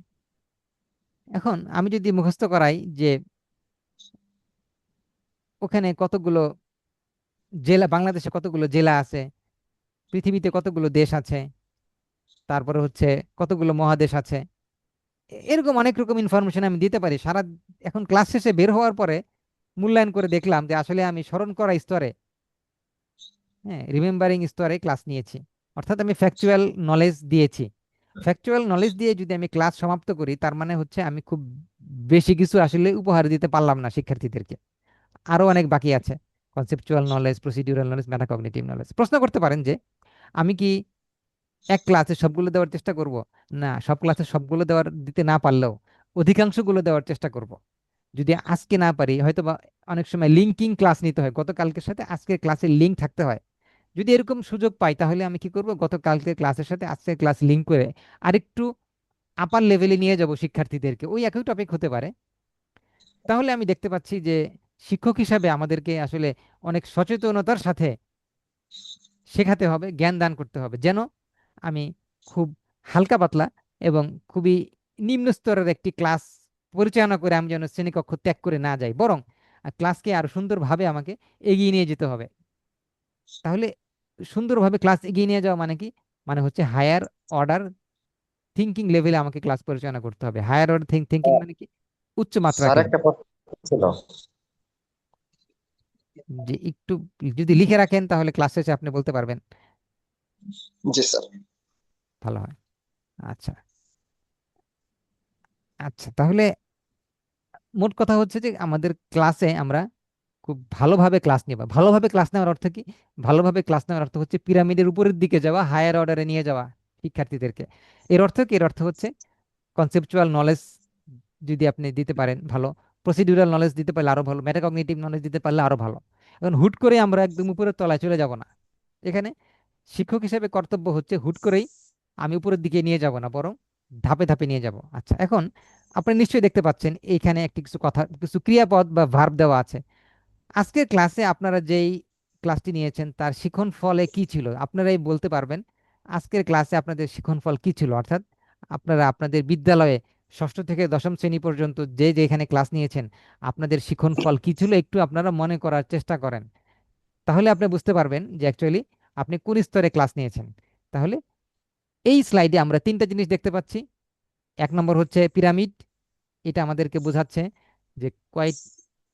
এখন আমি যদি মুখস্থ করাই যে ওখানে কতগুলো জেলা, বাংলাদেশে কতগুলো জেলা আছে, পৃথিবীতে কতগুলো দেশ আছে, তারপরে হচ্ছে কতগুলো মহাদেশ আছে, এরকম অনেক রকম ইনফরমেশন আমি দিতে পারি সারা। এখন ক্লাস শেষে বের হওয়ার পরে মূল্যায়ন করে দেখলাম যে আসলে আমি স্মরণ করা স্তরে, হ্যাঁ, রিমেম্বারিং স্তরে ক্লাস নিয়েছি, অর্থাৎ আমি ফ্যাকচুয়াল নলেজ দিয়েছি। ফ্যাকচুয়াল নলেজ দিয়ে যদি আমি ক্লাস সমাপ্ত করি, তার মানে হচ্ছে আমি খুব বেশি কিছু আসলে উপহার দিতে পারলাম না শিক্ষার্থীদেরকে, আরো অনেক বাকি আছে। Conceptual knowledge, procedural knowledge, metacognitive knowledge. প্রশ্ন করতে পারেন যে আমি কি এক ক্লাসে সবগুলো দেওয়ার চেষ্টা করব? না, সব ক্লাসে সবগুলো দিতে না পারলেও অধিকাংশগুলো দেওয়ার চেষ্টা করব। যদি আজকে না পারি, হয়তো বা অনেক সময় লিঙ্কিং ক্লাস নিতে হয়, গতকালকের সাথে আজকের ক্লাসের লিঙ্ক থাকতে হয়। যদি এরকম সুযোগ পাই, তাহলে আমি কি করব, গতকালকের ক্লাসের সাথে আজকের ক্লাস লিঙ্ক করে আরেকটু আপার লেভেলে নিয়ে যাব শিক্ষার্থীদেরকে, ওই একই টপিক হতে পারে। তাহলে আমি দেখতে পাচ্ছি যে শিক্ষক হিসাবে আমাদেরকে আসলে অনেক সচেতনতার সাথে শেখাতে হবে, জ্ঞান দান করতে হবে, যেন আমি খুব হালকা পাতলা এবং খুবই নিম্ন স্তরের একটি ক্লাস পরিচালনা করে আমি যেন শ্রেণীকক্ষ ত্যাগ করে না যাই, বরং ক্লাসকে আরো সুন্দরভাবে আমাকে এগিয়ে নিয়ে যেতে হবে। তাহলে সুন্দরভাবে ক্লাস এগিয়ে নিয়ে যাওয়া মানে কি? মানে হচ্ছে হায়ার অর্ডার থিঙ্কিং লেভেলে আমাকে ক্লাস পরিচালনা করতে হবে। হায়ার অর্ডার থিঙ্কিং মানে কি? উচ্চ স্যার মাত্রাকে। একটা প্রশ্ন ছিল। যে একটু যদি লিখে রাখেন তাহলে ক্লাস শেষে আপনি বলতে পারবেন, জি স্যার। ভালো হয়। আচ্ছা, আচ্ছা, তাহলে মোট কথা হচ্ছে যে আমাদের ক্লাসে আমরা খুব ভালোভাবে ক্লাস নেব। ভালোভাবে ক্লাস নেওয়ার অর্থ কি? ভালোভাবে ক্লাস নেওয়ার অর্থ হচ্ছে পিরামিডের উপরের দিকে যাওয়া, হায়ার অর্ডারে নিয়ে যাওয়া শিক্ষার্থীদেরকে। এর অর্থ কি? এর অর্থ হচ্ছে কনসেপচুয়াল নলেজ যদি আপনি দিতে পারেন ভালো, প্রসিডিউরাল নলেজ দিতে পারলে আরো ভালো, মেটাকগনিটিভ নলেজ দিতে পারলে আরো ভালো। এখন হুট করে আমরা একদম উপরের তলায় চলে যাব না। এখানে শিক্ষক হিসেবে কর্তব্য হচ্ছে হুট করেই আমি উপরের দিকে নিয়ে যাব না, বরং ধাপে ধাপে নিয়ে যাব। আচ্ছা, এখন আপনি নিশ্চয়ই দেখতে পাচ্ছেন এইখানে একটি কিছু কথা, কিছু ক্রিয়াপদ বা ভার্ব দেওয়া আছে। আজকের ক্লাসে আপনারা যেই ক্লাসটি নিয়েছেন তার শিখন ফলে কি ছিল, আপনারাই বলতে পারবেন আজকের ক্লাসে আপনাদের শিখন ফল কি ছিল। অর্থাৎ আপনারা আপনাদের বিদ্যালয়ে ষষ্ঠ থেকে দশম শ্রেণী পর্যন্ত যে যে এখানে ক্লাস নিয়েছেন, আপনাদের শিখন ফল কি ছিল একটু আপনারা মনে করার চেষ্টা করেন। তাহলে আপনি বুঝতে পারবেন যে অ্যাকচুয়ালি আপনি কোন স্তরে ক্লাস নিয়েছেন। তাহলে এই স্লাইডে আমরা 3টা জিনিস দেখতে পাচ্ছি। 1 নম্বর হচ্ছে পিরামিড, এটা আমাদেরকে বোঝাচ্ছে যে কয়েক,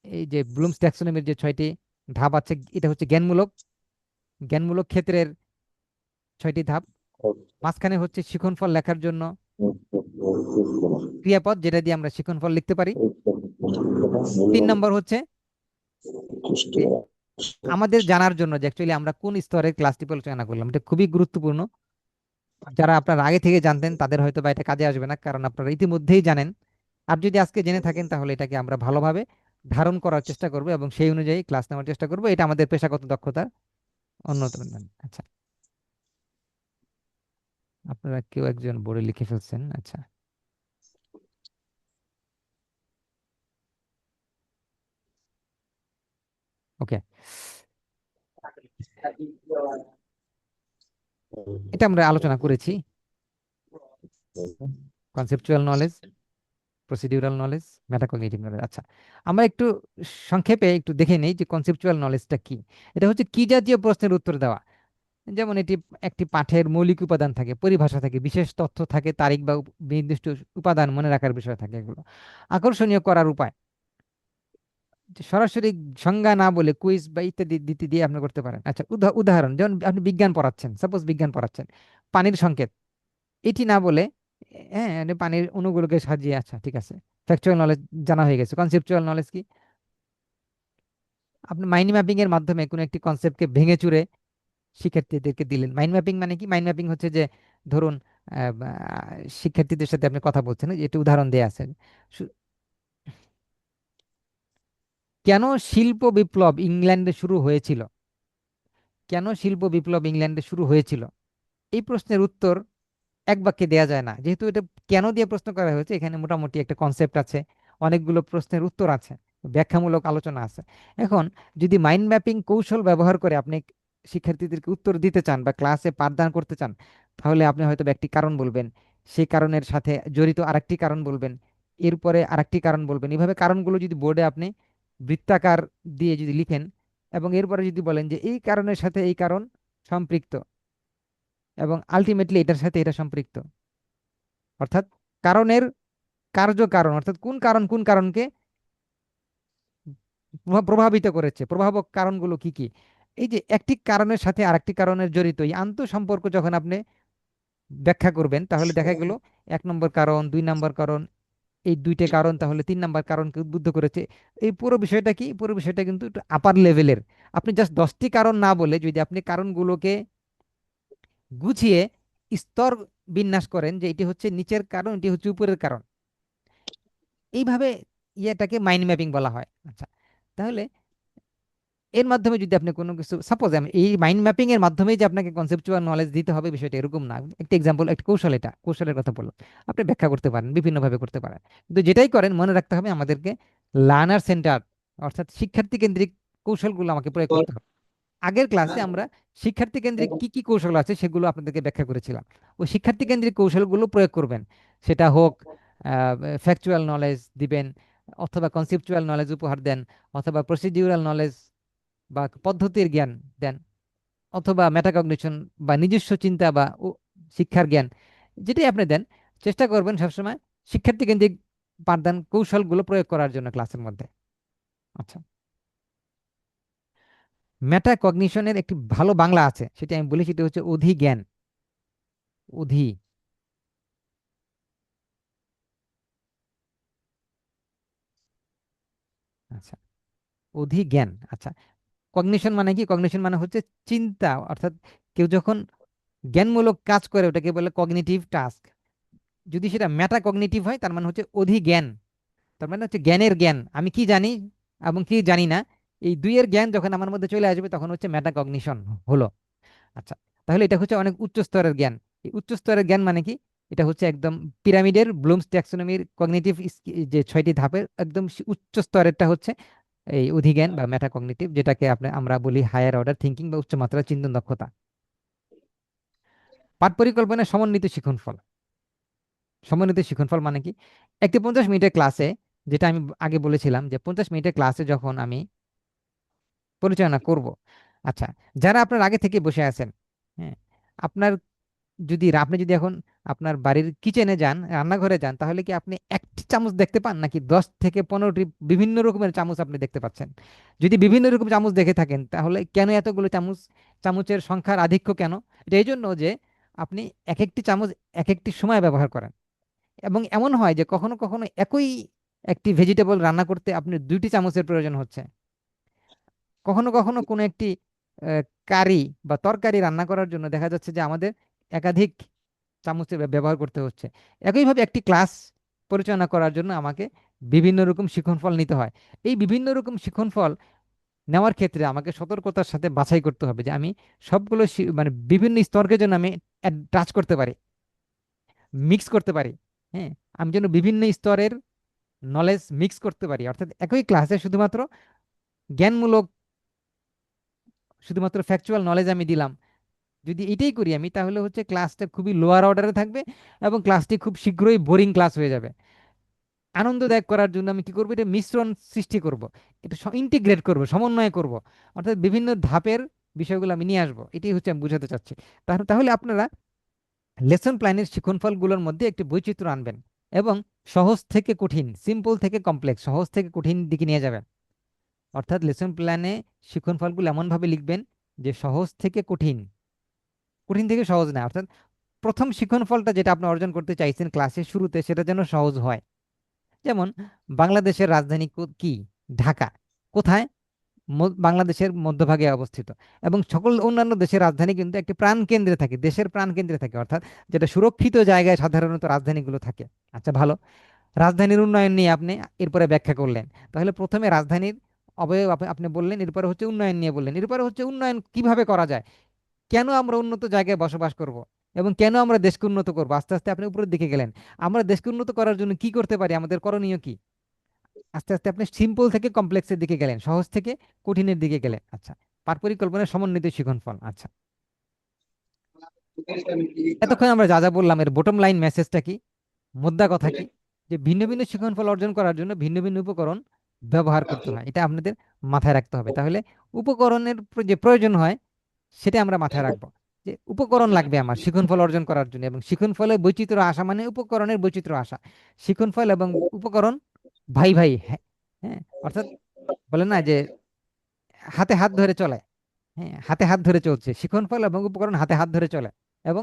এই যে ব্লুমস ট্যাক্সোনমির যে 6টি ধাপ আছে, এটা হচ্ছে জ্ঞানমূলক, জ্ঞানমূলক ক্ষেত্রের 6টি ধাপ। মাঝখানে হচ্ছে শিখনফল লেখার জন্য ক্রিয়াপদ, যেটা দিয়ে আমরা শিখনফল লিখতে পারি। 3 নম্বর হচ্ছে যে আমাদের জানার জন্য যে অ্যাকচুয়ালি আমরা কোন স্তরের ক্লাসটি পরিচালনা করলাম। এটা খুবই গুরুত্বপূর্ণ। যারা আপনারা আগে থেকে জানতেন তাদের হয়তো বা এটা কাজে আসবে না, কারণ আপনারা ইতিমধ্যেই জানেন। আর যদি আজকে জেনে থাকেন তাহলে এটাকে আমরা ভালোভাবে ধারণ করার চেষ্টা করব এবং সেই অনুযায়ী ক্লাস নেওয়ার চেষ্টা করব। এটা আমাদের পেশাগত দক্ষতার অন্যতম। আচ্ছা, আপনারা কেউ একজন বোর্ডে লিখে ফেলছেন। আচ্ছা, ওকে, এটা আমরা আলোচনা করেছি, conceptual knowledge, procedural knowledge, metacognitive knowledge. আচ্ছা, আমরা একটু সংক্ষেপে একটু দেখে নেই যে কনসেপচুয়াল নলেজটা কি। এটা হচ্ছে কি জাতীয় প্রশ্নের উত্তর দেওয়া। যেমন এটি একটি পাঠের মৌলিক উপাদান থাকে, পরিভাষা থাকে, বিশেষ তথ্য থাকে, তারিখ বা নির্দিষ্ট উপাদান মনে রাখার বিষয় থাকে, এগুলো আকর্ষণীয় করার উপায়। যে সরাসরি সংজ্ঞা না বলে কুইজ বা ইত্যাদি দিতে দিয়ে আপনি করতে পারেন। আচ্ছা, উদাহরণ, যেমন আপনি বিজ্ঞান পড়াচ্ছেন, সাপোজ বিজ্ঞান পড়াচ্ছেন, পানির সংকেত, এটি না বলে হ্যাঁ মানে পানির অণুগুলোকে সাজিয়ে, আচ্ছা ঠিক আছে, ফ্যাকচুয়াল নলেজ জানা হয়ে গেছে। কনসেপচুয়াল নলেজ কি? আপনি মাইন্ড ম্যাপিং এর মাধ্যমে কোনো একটি কনসেপ্টকে ভেঙে চুরে শিক্ষার্থীদেরকে দিলেন। মাইন্ড ম্যাপিং মানে কি? মাইন্ড ম্যাপিং হচ্ছে যে ধরুন শিক্ষার্থীদের সাথে আপনি কথা বলছেন, এটা উদাহরণ দেয়া আছে। সু- কেন শিল্প বিপ্লব ইংল্যান্ডে শুরু হয়েছিল? কেন শিল্প বিপ্লব ইংল্যান্ডে শুরু হয়েছিল? এই প্রশ্নের উত্তর এক বাক্যে দেয়া যায় না, যেহেতু এটা কেন দিয়ে প্রশ্ন করা হয়েছে, এখানে মোটামুটি একটা কনসেপ্ট আছে, অনেকগুলো প্রশ্নের উত্তর আছে, ব্যাখ্যামূলক আলোচনা আছে। এখন যদি মাইন্ড ম্যাপিং কৌশল ব্যবহার করে আপনি শিক্ষার্থীদেরকে উত্তর দিতে চান বা ক্লাসে পাঠদান করতে চান, তাহলে আপনি হয়তো বা একটি কারণ বলবেন, সেই কারণের সাথে জড়িত আরেকটি কারণ বলবেন, এরপরে আরেকটি কারণ বলবেন। এইভাবে কারণগুলো যদি বোর্ডে আপনি বৃত্তাকার দিয়ে যদি লিখেন, এবং এরপরে যদি বলেন যে এই কারণের সাথে এই কারণ সম্পৃক্ত, এবং আলটিমেটলি এটার সাথে এটা সম্পৃক্ত, অর্থাৎ কারণের কার্য কারণ, অর্থাৎ কোন কারণ কোন কারণকে প্রভাবিত করেছে, প্রভাবক কারণগুলো কি কি, এই যে একটি কারণের সাথে আরেকটি কারণের জড়িত এই আন্তঃসম্পর্ক যখন আপনি ব্যাখ্যা করবেন, তাহলে দেখা গেল 1 নম্বর কারণ, 2 নম্বর কারণ, এই দুইটা কারণ তাহলে 3 নম্বর কারণকে উদ্বুদ্ধ করেছে। এই পুরো বিষয়টা কি? পুরো বিষয়টা কিন্তু একটু আপার লেভেলের। আপনি জাস্ট 10টি কারণ না বলে যদি আপনি কারণগুলোকে গুছিয়ে স্তর বিন্যাস করেন, যে এটি হচ্ছে নিচের কারণ, এটি হচ্ছে উপরের কারণ, এইভাবে ইয়েটাকে মাইন্ড ম্যাপিং বলা হয়। আচ্ছা, তাহলে এর মাধ্যমে যদি আপনি কোনো কিছু, সাপোজ আমি এই মাইন্ড ম্যাপিং এর মাধ্যমেই যে আপনাকে কনসেপচুয়াল নলেজ দিতে হবে বিষয়টা এরকম না। একটা এক্সাম্পল, একটা কৌশল, এটা কৌশলের কথা বললাম, আপনি ব্যাখ্যা করতে পারেন, বিভিন্নভাবে করতে পারেন, কিন্তু যেটাই করেন মনে রাখতে হবে আমাদেরকে লার্নার সেন্টার, অর্থাৎ শিক্ষার্থী কেন্দ্রিক কৌশলগুলো আমাকে প্রয়োগ করতে হবে। আগের ক্লাসে আমরা শিক্ষার্থী কেন্দ্রিক কি কি কৌশল আছে সেগুলো আপনাদেরকে ব্যাখ্যা করেছিলাম। ওই শিক্ষার্থী কেন্দ্রিক কৌশলগুলো প্রয়োগ করবেন, সেটা হোক ফ্যাকচুয়াল নলেজ দিবেন, অথবা কনসেপচুয়াল নলেজ উপহার দেন, অথবা প্রসিডিউরাল নলেজ বা পদ্ধতির জ্ঞান দেন, অথবা মেটাকগনিশন বা নিজস্ব চিন্তা বা শিক্ষার জ্ঞান, যেটাই আপনি দেন, চেষ্টা করবেন সবসময় শিক্ষার্থী কেন্দ্রিক পাঠদান কৌশলগুলো প্রয়োগ করার জন্য ক্লাসের মধ্যে। আচ্ছা, মেটাকগনিশনের একটি ভালো বাংলা আছে, সেটা আমি বলি, সেটা হচ্ছে অধিজ্ঞান। অধি, আচ্ছা, অধিজ্ঞান। আচ্ছা, কগনিশন মানে কি? কগনিশন মানে হচ্ছে চিন্তা, অর্থাৎ কেউ যখন জ্ঞানমূলক কাজ করে ওটাকে বলে কগনিটিভ টাস্ক। যদি সেটা মেটা কগনিটিভ হয় তার মানে হচ্ছে অধিজ্ঞান, তার মানে হচ্ছে জ্ঞানের জ্ঞান, আমি কি জানি এবং কি জানি না, এই দুইয়ের জ্ঞান যখন আমার মধ্যে চলে আসবে তখন হচ্ছে মেটা কগনিশন হলো। আচ্ছা, তাহলে এটা হচ্ছে অনেক উচ্চ স্তরের জ্ঞান। এই উচ্চ স্তরের জ্ঞান মানে কি? এটা হচ্ছে একদম পিরামিডের ব্লুমস ট্যাক্সোনমির কগনিটিভ যে 6টি ধাপের একদম উচ্চ স্তরেরটা হচ্ছে এই অধিজ্ঞান বা মেটাকগনিটিভ, যেটাকে আমরা বলি হায়ার অর্ডার থিঙ্কিং বা উচ্চমাত্রার চিন্তন দক্ষতা। পাঠ পরিকল্পনার সমন্বিত শিক্ষণফল। সমন্বিত শিক্ষণফল মানে কি? একটি 50 মিনিটের ক্লাসে, যেটা আমি আগে বলেছিলাম যে 50 মিনিটের ক্লাসে যখন আমি পরিচালনা করব, আচ্ছা, যারা আপনার আগে থেকে বসে আছেন, হ্যাঁ, আপনার আপনি যদি এখন আপনার বাড়ির কিচেনে যান, রান্নাঘরে যান, তাহলে কি আপনি একটি চামচ দেখতে পান নাকি 10 থেকে 15টি বিভিন্ন রকমের চামচ আপনি দেখতে পাচ্ছেন? যদি বিভিন্ন রকম চামচ দেখে থাকেন, তাহলে কেন এতগুলো চামচ? চামচের সংখ্যার আধিক্য কেন? এটা এই জন্য যে আপনি এক একটি চামচ এক একটি সময় ব্যবহার করেন, এবং এমন হয় যে কখনো কখনো একই একটি ভেজিটেবল রান্না করতে আপনি 2টি চামচের প্রয়োজন হচ্ছে। কখনো কখনো কোনো একটি কারি বা তরকারি রান্না করার জন্য দেখা যাচ্ছে যে আমাদের একাধিক চামচের ব্যবহার করতে হচ্ছে। একইভাবে একটি ক্লাস পরিচালনা করার জন্য আমাকে বিভিন্ন রকম শিক্ষণফল নিতে হয়। এই বিভিন্ন রকম শিক্ষণফল নেওয়ার ক্ষেত্রে আমাকে সতর্কতার সাথে বাছাই করতে হবে যে আমি সবগুলো মানে বিভিন্ন স্তরকে যেন আমি টাচ করতে পারি, মিক্স করতে পারি। হ্যাঁ, আমি যেন বিভিন্ন স্তরের নলেজ মিক্স করতে পারি, অর্থাৎ একই ক্লাসে জ্ঞানমূলক শুধুমাত্র ফ্যাকচুয়াল নলেজ আমি দিলাম, যদি এটাই করি আমি, তাহলে হচ্ছে ক্লাসটা খুবই লোয়ার অর্ডারে থাকবে এবং ক্লাসটি খুব শীঘ্রই বোরিং ক্লাস হয়ে যাবে। আনন্দদায়ক করার জন্য আমি কি করবো? এটা মিশ্রণ সৃষ্টি করব, এটা ইন্টিগ্রেট করব, সমন্বয় করব, অর্থাৎ বিভিন্ন ধাপের বিষয়গুলো আমি নিয়ে আসবো। এটাই হচ্ছে আমি বুঝাতে চাচ্ছি। তাহলে আপনারা লেসন প্ল্যানের শিক্ষণফলগুলোর মধ্যে একটি বৈচিত্র্য আনবেন, এবং সহজ থেকে কঠিন, সিম্পল থেকে কমপ্লেক্স, সহজ থেকে কঠিন দিকে নিয়ে যাবেন। অর্থাৎ লেসন প্ল্যানে শিক্ষণফলগুলো এমনভাবে লিখবেন যে সহজ থেকে কঠিন, কঠিন থেকে সহজ না, অর্থাৎ প্রথম শিক্ষণ ফলটা যেটা আপনি অর্জন করতে চাইছেন ক্লাসের শুরুতে সেটা যেন সহজ হয়। যেমন বাংলাদেশের রাজধানী কি? ঢাকা। কোথায়? বাংলাদেশের মধ্যভাগে অবস্থিত। এবং সকল অন্যান্য দেশের রাজধানী কিন্তু একটি প্রাণকেন্দ্রে থাকে, দেশের প্রাণকেন্দ্রে থাকে, অর্থাৎ যেটা সুরক্ষিত জায়গায় সাধারণত রাজধানীগুলো থাকে। আচ্ছা, ভালো। রাজধানীর উন্নয়ন নিয়ে আপনি এরপরে ব্যাখ্যা করলেন। তাহলে প্রথমে রাজধানীর অবয়ব আপনি বললেন, এরপরে হচ্ছে উন্নয়ন নিয়ে বললেন, এরপরে হচ্ছে উন্নয়ন কিভাবে করা যায়, কেন আমরা উন্নত জায়গায় বসবাস করব এবং কেন আমরা দেশকে উন্নত করবো। আস্তে আস্তে আপনি উপরের দিকে গেলেন, আমরা দেশকে উন্নত করার জন্য কি করতে পারি, আমাদের করণীয় কি। আস্তে আস্তে আপনি সিম্পল থেকে কমপ্লেক্সের দিকে গেলেন, সহজ থেকে কঠিনের দিকে গেলেন। আচ্ছা, পাঠ পরিকল্পনার সমন্বিত শিক্ষণফল। আচ্ছা, এতক্ষণ আমরা যা যা বললাম এর বটম লাইন মেসেজটা কি, মোদ্দা কথা কি, যে ভিন্ন ভিন্ন শিক্ষণফল অর্জন করার জন্য ভিন্ন ভিন্ন উপকরণ ব্যবহার করতে হয়, এটা আপনাদের মাথায় রাখতে হবে। তাহলে উপকরণের যে প্রয়োজন হয় সেটা আমরা মাথায় রাখবো, যে উপকরণ লাগবে আমার শিক্ষণফল অর্জন করার জন্য, এবং শিক্ষণফলের বৈচিত্র্য আসা মানে উপকরণের বৈচিত্র্য আসা। শিক্ষণফল এবং উপকরণ ভাই ভাই, হ্যাঁ, হ্যাঁ, অর্থাৎ বলে না যে হাতে হাত ধরে চলে। হ্যাঁ, হাতে হাত ধরে চলছে, শিক্ষণফল এবং উপকরণ হাতে হাত ধরে চলে এবং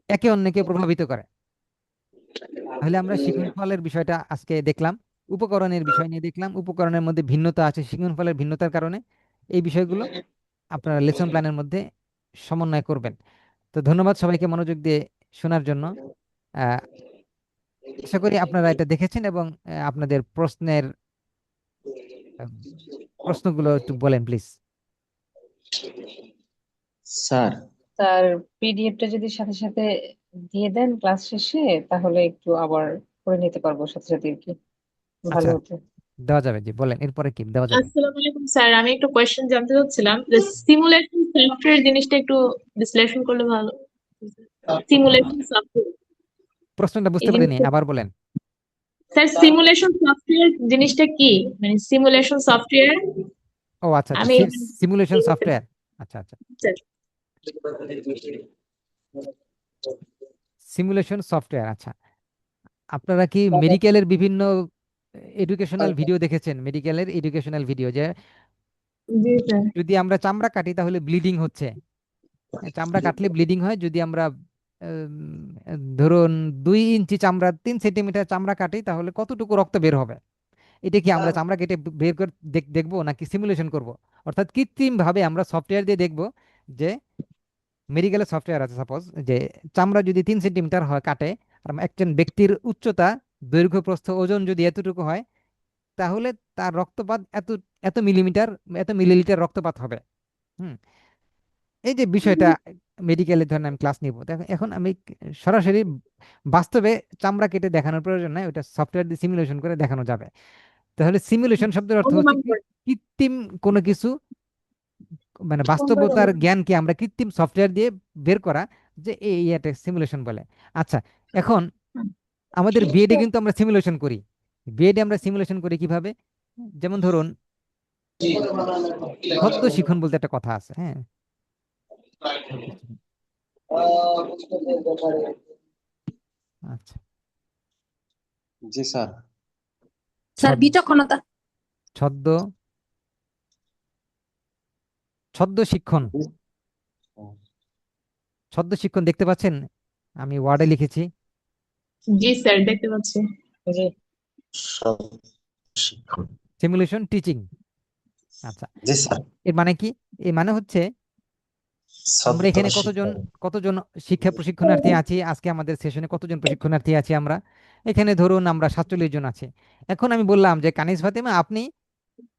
একে অন্যকে প্রভাবিত করে। তাহলে আমরা শিক্ষণফলের বিষয়টা আজকে দেখলাম, উপকরণের বিষয় নিয়ে দেখলাম, উপকরণের মধ্যে ভিন্নতা আছে শিক্ষণফলের ভিন্নতার কারণে। এই বিষয়গুলো আপনারা লেসন প্ল্যানের মধ্যে সমন্বয় করবেন। তো ধন্যবাদ সবাইকে মনোযোগ দিয়ে শোনার জন্য। আহ, আশা করি আপনারা এটা দেখেছেন এবং আপনাদের আহ, প্রশ্নগুলো একটু বলেন প্লিজ। স্যার, তার পিডিএফটা যদি সাথে সাথে দিয়ে দেন ক্লাস শেষে, তাহলে একটু আবার করে নিতে পারবো সাথে সাথে আর কি, ভালো আচ্ছা, হতো। দেওয়া যাবে, জি বলেন, এরপরে কি দেওয়া যাবে। আসসালামু আলাইকুম স্যার, আমি একটু কোয়েশ্চেন জানতে চাচ্ছিলাম যে সিমুলেশন সফটওয়্যার জিনিসটা একটু বিশ্লেষণ করলে ভালো। সিমুলেশন সফটওয়্যার প্রশ্নটা এই বুঝতে পারিনি, জিনিসটা, আবার বলেন। স্যার সিমুলেশন সফটওয়্যার জিনিসটা কি, মানে সিমুলেশন সফটওয়্যার ও আচ্ছা আচ্ছা, আমি সিমুলেশন সফটওয়্যার। আচ্ছা আচ্ছা, সিমুলেশন সফটওয়্যার। আচ্ছা, আপনারা কি মেডিকেলের বিভিন্ন এডুকেশনাল ভিডিও দেখেছেন? মেডিকেলের এডুকেশনাল ভিডিও, যে জি স্যার। যদি আমরা চামড়া কাটি তাহলে ব্লিডিং হচ্ছে, হ্যাঁ, চামড়া কাটলে ব্লিডিং হয়। যদি আমরা ধরুন 2 ইঞ্চি চামড়া, 3 সেন্টিমিটার চামড়া কাটি তাহলে কতটুকু রক্ত বের হবে। এটা কি আমরা চামড়া কেটে বের করে দেখবো নাকি সিমুলেশন করব? অর্থাৎ কৃত্রিম ভাবে আমরা সফটওয়্যার দিয়ে দেখব যে মেডিকেলের সফটওয়্যার আছে, সাপোজ যে চামড়া যদি 3 সেন্টিমিটার হয় কাটে, আর একজন ব্যক্তির উচ্চতা, দৈর্ঘ্য, প্রস্থ, ওজন যদি এতটুকু হয়, তাহলে তার রক্তপাত এত এত মিলিমিটার, এত মিলিলিটার রক্তপাত হবে। হুম, এই যে বিষয়টা মেডিকেলের ধরেন আমি ক্লাস নিব, এখন আমি সরাসরি বাস্তবে চামড়া কেটে দেখানোর প্রয়োজন নাই, ওটা সফটওয়্যার দিয়ে সিমুলেশন করে দেখানো যাবে। তাহলে সিমুলেশন শব্দের অর্থ হচ্ছে অনুমান করে। কৃত্রিম কোনো কিছু, মানে বাস্তবতার জ্ঞানকে আমরা কৃত্রিম সফটওয়্যার দিয়ে বের করা, যে এই এটা সিমুলেশন বলে। আচ্ছা, এখন আমাদের বিএডে কিন্তু আমরা সিমুলেশন করি। বিএডে আমরা সিমুলেশন করি কিভাবে? যেমন ধরুন ছদ্ম শিখন বলতে একটা কথা আছে, হ্যাঁ, ছদ্ম শিখন। আচ্ছা, জি স্যার। স্যার বিচক্ষণতা। ছদ্ম ছদ্ম শিক্ষণ, ছদ্ম শিক্ষণ দেখতে পাচ্ছেন? আমি ওয়ার্ডে লিখেছি জি স্যার, দেখতে পাচ্ছি। জি। শিক্ষণ। Simulation teaching. আচ্ছা, জি স্যার। এর মানে কি? এর মানে হচ্ছে আমরা ছদ্ম এখানে কতজন শিক্ষণ। কতজন শিক্ষা প্রশিক্ষণার্থী আছি, আজকে আমাদের সেশনে কতজন প্রশিক্ষণার্থী আছি আমরা? এখানে ধরুন আমরা 47 জন আছি। এখন আমি বললাম যে কানিজ ফাতেমা, আপনি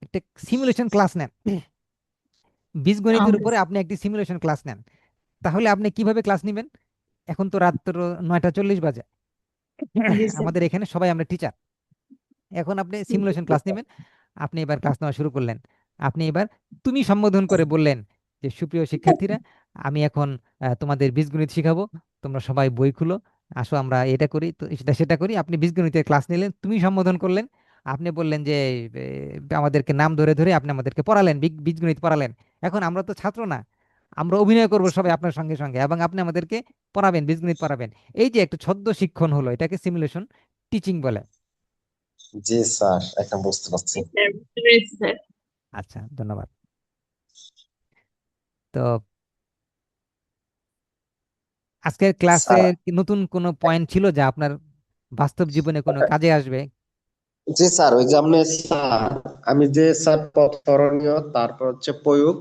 একটা সিমুলেশন ক্লাস নেন, বীজগণিতের উপরে আপনি একটি সিমুলেশন ক্লাস নেন। তাহলে আপনি কিভাবে ক্লাস নেবেন? এখন তো রাত্র 9টা 40 বাজে, জি স্যার। আমাদের এখানে সবাই আমরা টিচার। এখন আপনি সিমুলেশন ক্লাস নেবেন, আপনি এবার ক্লাস নেওয়া শুরু করলেন। আপনি এবার তুমি সম্বোধন করে বললেন যে সুপ্রিয় শিক্ষার্থীরা, আমি এখন তোমাদের বীজগণিত শিখাবো, তোমরা সবাই বই খুলো, আসো আমরা এটা করি, তো সেটা সেটা করি। আপনি বীজগণিতের ক্লাস নিলেন, তুমি সম্বোধন করলেন, আপনি বললেন যে আমাদেরকে নাম ধরে ধরে আপনি আমাদেরকে পড়ালেন, বীজগণিত পড়ালেন। এখন আমরা তো ছাত্র না, আমরা অভিনয় করবো সবাই আপনার সঙ্গে সঙ্গে, এবং আপনি আমাদেরকে পড়াবেন, বীজগণিত পড়াবেন। এই যে একটা ছদ্ম শিক্ষণ হলো, এটাকে সিমুলেশন টিচিং বলে। জি স্যার, এখন বুঝতে পারছি। জি স্যার, বুঝতে পেরেছি স্যার। আচ্ছা, ধন্যবাদ। তো আজকের ক্লাসে স্যার, নতুন কোনো পয়েন্ট ছিল যা আপনার বাস্তব জীবনে কোনো কাজে আসবে? জি স্যার, ওই যে আপনি স্যার, আমি যে স্যার পথকরণীয়, তারপর হচ্ছে প্রয়োগ,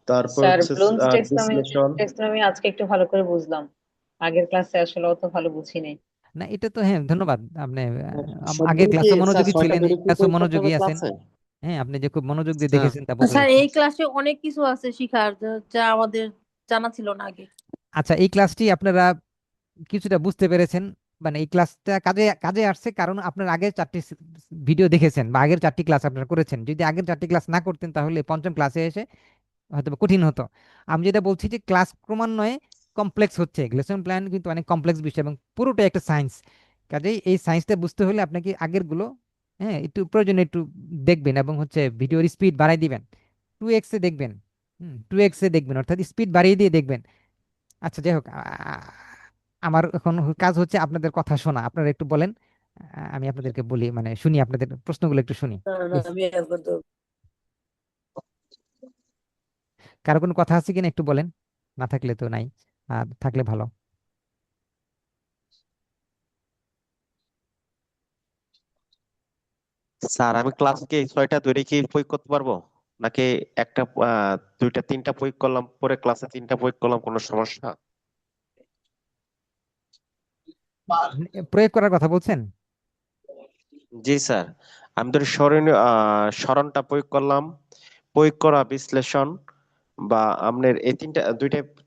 তারপর স্যার হচ্ছে ব্লুমস বিশ্লেষণ। টেক্সোনমি আজকে একটু ভালো করে বুঝলাম, আগের ক্লাসে আসলে অত ভালো বুঝিনি। না, এটা তো হ্যাঁ, ধন্যবাদ। আপনি আগের সবগুলো কি ক্লাসে স্যার মনোযোগী 6টা ছিলেন, করে এই কি ক্লাসে প্রয়োগ করতে মনোযোগী হবে আছেন। ক্লাসে? হ্যাঁ, আপনি যে খুব মনোযোগ দিয়ে স্যার, দেখেছেন তা বোঝা স্যার যাচ্ছে। এই ক্লাসে অনেক কিছু আছে শিখার যা আমাদের জানা ছিল না আগে। আচ্ছা, এই ক্লাসটি আপনারা কিছুটা বুঝতে পেরেছেন, মানে এই ক্লাসটা কাজে কাজে আসছে কারণ আপনার আগের 4টি ভিডিও দেখেছেন বা আগের 4টি ক্লাস আপনারা করেছেন। যদি আগের 4টি ক্লাস না করতেন তাহলে পঞ্চম ক্লাসে এসে হয়তো বা কঠিন হতো। আমি যেটা বলছি যে ক্লাস ক্রমান্বয়ে কমপ্লেক্স হচ্ছে, লেসন প্ল্যান কিন্তু অনেক কমপ্লেক্স বিষয় এবং পুরোটাই একটা সায়েন্স। কাজেই এই সায়েন্সটা বুঝতে হলে আপনাকে আগেরগুলো হ্যাঁ একটু প্রয়োজনে একটু দেখবেন এবং হচ্ছে ভিডিওর স্পিড বাড়াই দিবেন, 2x-এ দেখবেন। 2x-এ দেখবেন, অর্থাৎ স্পিড বাড়িয়ে দিয়ে দেখবেন। আচ্ছা, যাই হোক, আমার এখন কাজ হচ্ছে আপনাদের কথা শোনা। আপনারা একটু বলেন, আমি আপনাদেরকে বলি, মানে শুনি, আপনাদের প্রশ্নগুলো একটু শুনি প্লিজ। আমি একবার তো কারো কোনো কথা আছে কিনা একটু বলেন, না থাকলে তো নাই, আর থাকলে ভালো। স্যার, আমি ক্লাস কি 6টা ধরে কি প্রয়োগ করতে পারবো, নাকি একটা 2টা 3টা প্রয়োগ করলাম, পরে ক্লাসে 3টা প্রয়োগ করলাম, কোনো সমস্যা? প্রয়োগ করার কথা বলছেন? জি স্যার, আমি ধরে স্মরণটা প্রয়োগ করলাম, প্রয়োগ করা, বিশ্লেষণ বা আপনার এই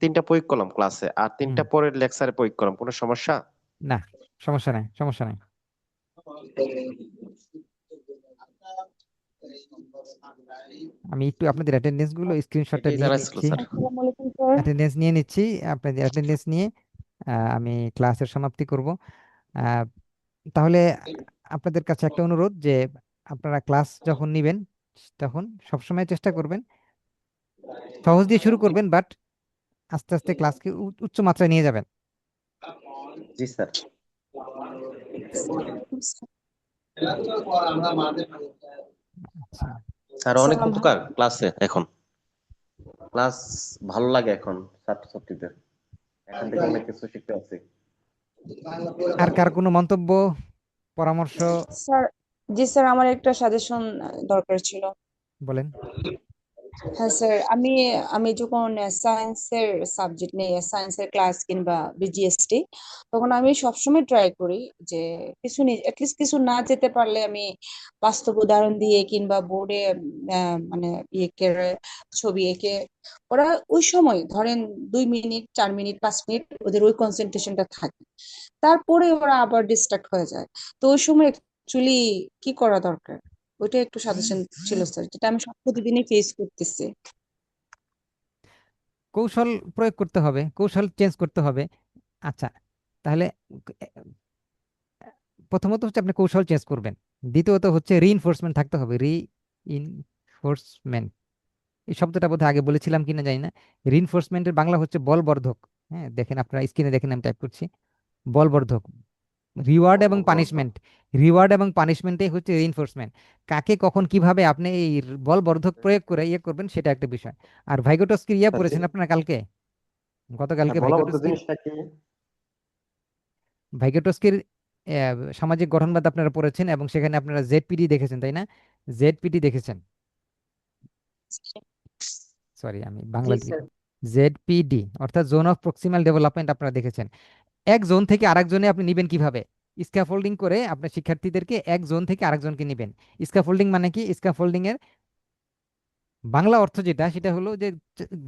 3টা প্রয়োগ করলাম ক্লাসে, আর হুম, 3টা পরে লেকচারে প্রয়োগ করলাম, কোনো সমস্যা? না, সমস্যা নাই, সমস্যা নাই। আমি একটু আপনাদের অ্যাটেন্ডেন্স গুলো স্ক্রিনশটটা এটাই নিয়ে জানা ছিল নিচ্ছি। স্যার। আসসালামু আলাইকুম স্যার। অ্যাটেন্ডেন্স নিয়ে নিচ্ছি, আপনাদের অ্যাটেন্ডেন্স নিয়ে আমি ক্লাসের সমাপ্তি করব। আহ, তাহলে আপনাদের কাছে একটা অনুরোধ যে আপনারা ক্লাস যখন নিবেন তখন সবসময় চেষ্টা করবেন সহজ দিয়ে শুরু করবেন, বাট আস্তে আস্তে ক্লাসকে উচ্চ মাত্রায় নিয়ে যাবেন। জি স্যার। আচ্ছা, স্যার, অনেক উপকার ক্লাসে এখন, ক্লাস ভালো লাগে এখন ছাত্রছাত্রীদের, এখান থেকে অনেক কিছু শিখতে পারছি। আর কার কোনো মন্তব্য, পরামর্শ? স্যার, জি স্যার, আমার একটা সাজেশন দরকার ছিল। বলেন। হ্যাঁ স্যার, আমি আমি যখন সায়েন্সের সাবজেক্ট নেই, সায়েন্সের ক্লাস কিংবা বিজিএসটি, তখন আমি সবসময় ট্রাই করি যে কিছু অ্যাটলিস্ট কিছু না যেতে পারলে আমি বাস্তব উদাহরণ দিয়ে কিংবা বোর্ডে মানে ছবি এঁকে ওরা ওই সময় ধরেন 2 মিনিট 4 মিনিট 5 মিনিট ওদের ওই কনসেন্ট্রেশনটা থাকে, তারপরে ওরা আবার ডিস্ট্রাক্ট হয়ে যায়। তো ওই সময় অ্যাকচুয়ালি কি করা দরকার, ওইটা একটু সাজেশন ছিল স্যার, যেটা আমি প্রতিদিনই ফেস করতেছি। কৌশল প্রয়োগ করতে হবে, কৌশল চেঞ্জ করতে হবে। আচ্ছা, তাহলে প্রথমত হচ্ছে আপনি কৌশল চেঞ্জ করবেন, দ্বিতীয়ত হচ্ছে রিইনফোর্সমেন্ট থাকতে হবে। রিইনফোর্সমেন্ট, এই শব্দটা বোধহয় আগে বলেছিলাম কিনা জানি না। রিইনফোর্সমেন্টের বাংলা হচ্ছে বলবর্ধক। হ্যাঁ, দেখেন আপনারা স্ক্রিনে দেখেন, আমি টাইপ করছি বলবর্ধক। রিওয়ার্ড এবং পানিশমেন্ট, রিওয়ার্ড এবং পানিশমেন্টই হচ্ছে রিইনফোর্সমেন্ট। কাকে কখন কিভাবে আপনি এই বলবর্ধক প্রয়োগ করে ইয়ে করবেন সেটা একটা বিষয়। আর ভাইগোটস্কির ইয়ে স্যার, পড়েছেন আপনারা কালকে, স্যার, গতকালকে বলবর্ধক ভাইগোটস্কির, জিনিসটা কি? ভাইগোটস্কির সামাজিক গঠনবাদ আপনারা পড়েছেন এবং সেখানে আপনারা জেডপিডি দেখেছেন, তাই না? জেডপিডি দেখেছেন, সরি আমি বাংলা জি দিকে, স্যার। জেডপিডি অর্থাৎ জোন অফ প্রক্সিমাল ডেভেলপমেন্ট আপনারা দেখেছেন। এক জোন থেকে আরেক জোনে আপনি নিবেন কিভাবে? স্ক্যাফোল্ডিং করে আপনার শিক্ষার্থীদেরকে এক জোন থেকে আরেকজনকে নিবেন। স্ক্যাফোল্ডিং মানে কি? স্ক্যাফোল্ডিং এর বাংলা অর্থ যেটা, সেটা হলো যে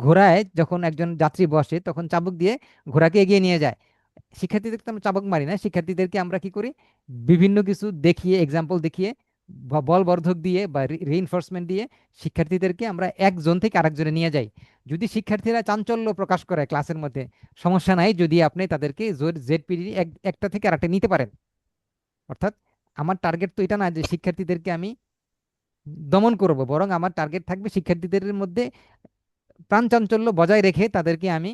ঘোড়ায় যখন একজন যাত্রী বসে তখন চাবুক দিয়ে ঘোড়াকে এগিয়ে নিয়ে যায়। শিক্ষার্থীদেরকে তো আমরা চাবুক মারি না, শিক্ষার্থীদেরকে আমরা কি করি, বিভিন্ন কিছু দেখিয়ে, এক্সাম্পল দেখিয়ে বা বলবর্ধক দিয়ে বা রিইনফোর্সমেন্ট দিয়ে শিক্ষার্থীদেরকে আমরা এক জোন থেকে আরেকজনে নিয়ে যাই। যদি শিক্ষার্থীরা চাঞ্চল্য প্রকাশ করে ক্লাসের মধ্যে, সমস্যা নাই যদি আপনি তাদেরকে জেডপিডি একটা থেকে আরেকটা নিতে পারেন। অর্থাৎ আমার টার্গেট তো এটা না যে শিক্ষার্থীদেরকে আমি দমন করব, বরং আমার টার্গেট থাকবে শিক্ষার্থীদের মধ্যে প্রাণ চাঞ্চল্য বজায় রেখে তাদেরকে আমি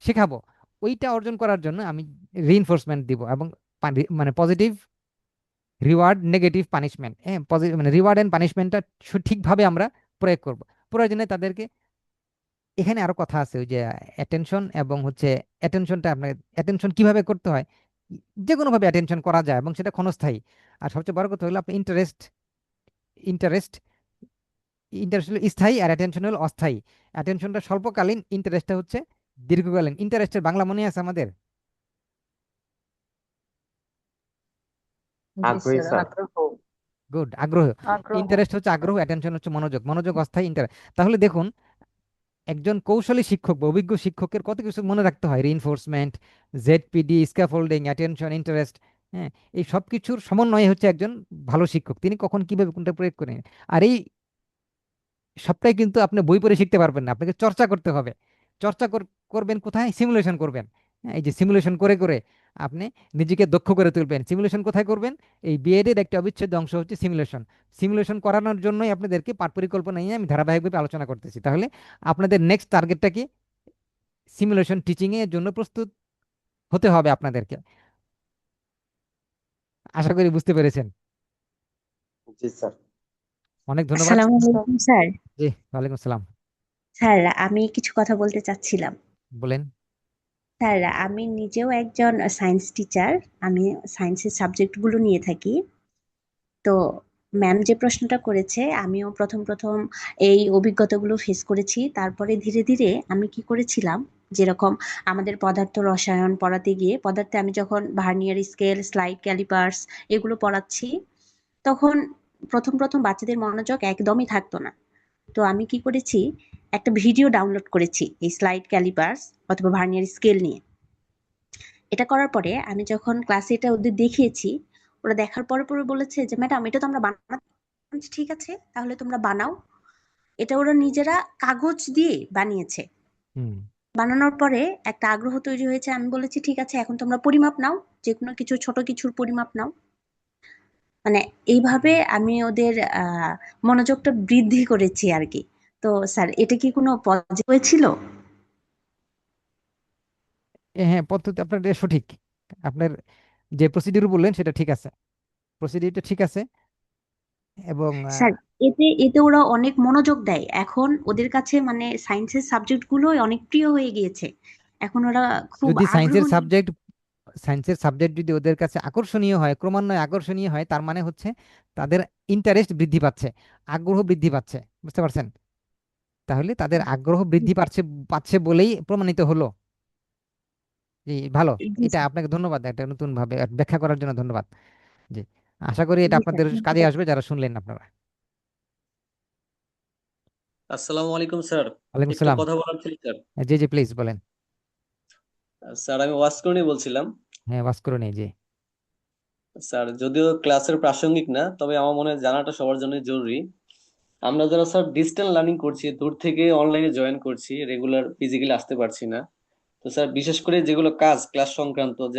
শেখাবো। ওইটা অর্জন করার জন্য আমি রিইনফোর্সমেন্ট দিব এবং মানে পজিটিভ রিওয়ার্ড, নেগেটিভ পানিশমেন্ট, হ্যাঁ পজিটিভ মানে রিওয়ার্ড এন্ড পানিশমেন্টটা সঠিকভাবে আমরা প্রয়োগ করব। প্রয়োজনে তাদেরকে এখানে আরো কথা আছে, ওই যে অ্যাটেনশন এবং হচ্ছে অ্যাটেনশনটা আপনার অ্যাটেনশন কিভাবে করতে হয়, যে কোনো ভাবে অ্যাটেনশন করা যায় এবং সেটা ক্ষণস্থায়ী। আর সবচেয়ে বড় কথা হলো আপনি ইন্টারেস্ট ইন্টারেস্ট ইন্টারেস্ট হলো স্থায়ী আর অ্যাটেনশন হলো অস্থায়ী। অ্যাটেনশনটা স্বল্পকালীন, ইন্টারেস্টটা হচ্ছে দীর্ঘকালীন। ইন্টারেস্টের বাংলা মনে আছে আমাদের? জি আগ্রহী স্যার, স্যার। আগ্রহ। গুড, আগ্রহ। আগ্রহ। ইন্টারেস্ট হচ্ছে আগ্রহ, অ্যাটেনশন হচ্ছে মনোযোগ, মনোযোগ অস্থায়ী, তাহলে দেখুন একজন কৌশলী শিক্ষক বা অভিজ্ঞ শিক্ষকের কত কিছু মনে রাখতে হয়, reinforcement, ZPD, scaffolding, attention, interest. হ্যাঁ, এই সব কিছুর সমন্বয়ে হচ্ছে একজন ভালো শিক্ষক, তিনি কখন কিভাবে কোনটা প্রয়োগ করেন। আর এই সবটাই কিন্তু আপনি বই পড়ে শিখতে পারবেন না, আপনাকে চর্চা করতে হবে। চর্চা করবেন কোথায়? সিমুলেশন করবেন। হ্যাঁ, এই যে সিমুলেশন করে করে আপনি নিজেকে দক্ষ করে তুলবেন। সিমুলেশন কোথায় করবেন? এই বিএড-এর একটা অবিচ্ছেদ্য অংশ হচ্ছে সিমুলেশন। সিমুলেশন করানোর জন্যই আপনাদেরকে পাঠ পরিকল্পনা নিয়ে আমি ধারাবাহিকভাবে আলোচনা করতেছি। তাহলে আপনাদের নেক্সট টার্গেটটা কি? সিমুলেশন টিচিং এর জন্য প্রস্তুত হতে হবে আপনাদেরকে। আশা করি বুঝতে পেরেছেন। জি স্যার। অনেক ধন্যবাদ। আসসালামু আলাইকুম স্যার। জি, ওয়ালাইকুম আসসালাম। স্যার, আমি কিছু কথা বলতে চাচ্ছিলাম। বলেন। স্যার, আমি নিজেও একজন সায়েন্স টিচার। আমি সায়েন্সের সাবজেক্টগুলো নিয়ে থাকি। তো ম্যাম যে প্রশ্নটা করেছে, আমিও প্রথম প্রথম এই অভিজ্ঞতাগুলো ফেস করেছি। তারপরে ধীরে ধীরে আমি কি করেছিলাম, যেরকম আমাদের পদার্থ রসায়ন পড়াতে গিয়ে পদার্থে আমি যখন ভার্নিয়ার স্কেল, স্লাইড ক্যালিপার্স এগুলো পড়াচ্ছি, তখন প্রথম প্রথম বাচ্চাদের মনোযোগ একদমই থাকতো না। তো আমি কি করেছি, একটা ভিডিও ডাউনলোড করেছি এই স্লাইড ক্যালিপার্স অথবা ভার্নিয়ার স্কেল নিয়ে। এটা করার পরে আমি যখন ক্লাসে এটা ওদের দেখিয়েছি, ওরা দেখার পরে পরে বলেছে যে ম্যাডাম, এটা তো আমরা বানাচ্ছি। ঠিক আছে, তাহলে তোমরা বানাও। এটা ওরা নিজেরা কাগজ দিয়ে বানিয়েছে। হুম। বানানোর পরে একটা আগ্রহ তৈরি হয়েছে। আমি বলেছি ঠিক আছে, এখন তোমরা পরিমাপ নাও, যে কোনো কিছু, ছোট কিছুর পরিমাপ নাও। মানে এইভাবে আমি ওদের মনোযোগটা বৃদ্ধি করেছি আর কি। তো স্যার, এটা কি কোনো পজিটিভ হয়েছিল? হ্যাঁ, পদ্ধতি আপনার এটা সঠিক। আপনার যে প্রসিডিউর বললেন সেটা ঠিক আছে, প্রসিডিউরটা ঠিক আছে। এবং স্যার, এতে এতে ওরা অনেক মনোযোগ দেয়। এখন ওদের কাছে মানে সায়েন্সের সাবজেক্ট গুলো অনেক প্রিয় হয়ে গিয়েছে। এখন ওরা খুব যদি আগ্রহ নিয়ে। সায়েন্সের সাবজেক্ট যদি ওদের কাছে আকর্ষণীয় হয়, ক্রমান্বয়ে আকর্ষণীয় হয়, তার মানে হচ্ছে তাদের ইন্টারেস্ট বৃদ্ধি পাচ্ছে, আগ্রহ বৃদ্ধি পাচ্ছে। বুঝতে পারছেন? তাহলে তাদের আগ্রহ বৃদ্ধি পাচ্ছে পাচ্ছে বলেই প্রমাণিত হলো। জি, ভালো। জি এটা স্যার। আপনাকে ধন্যবাদ, একটা নতুন ভাবে ব্যাখ্যা করার জন্য ধন্যবাদ। জি, আশা করি এটা জি স্যার, আপনাদের কাজে ধন্যবাদ। আসবে যারা শুনলেন আপনারা। আসসালামু আলাইকুম স্যার। ওয়ালাইকুম একটু সালাম। কথা বলার ছিল স্যার। জি জি, প্লিজ বলেন। স্যার, আমি ওয়াসকরণী বলছিলাম। হ্যাঁ, ভাস্করণী, জি। স্যার, যদিও ক্লাসের প্রাসঙ্গিক না, তবে আমার মনে হয় জানাটা সবার জন্য জরুরি। আমরা যারা স্যার ডিস্টেন্স লার্নিং করছি, দূর থেকে অনলাইনে জয়েন করছি, রেগুলার ফিজিক্যালি আসতে পারছি না। তো স্যার, বিশেষ করে যেগুলো কাজ ক্লাস সংক্রান্ত, যেমন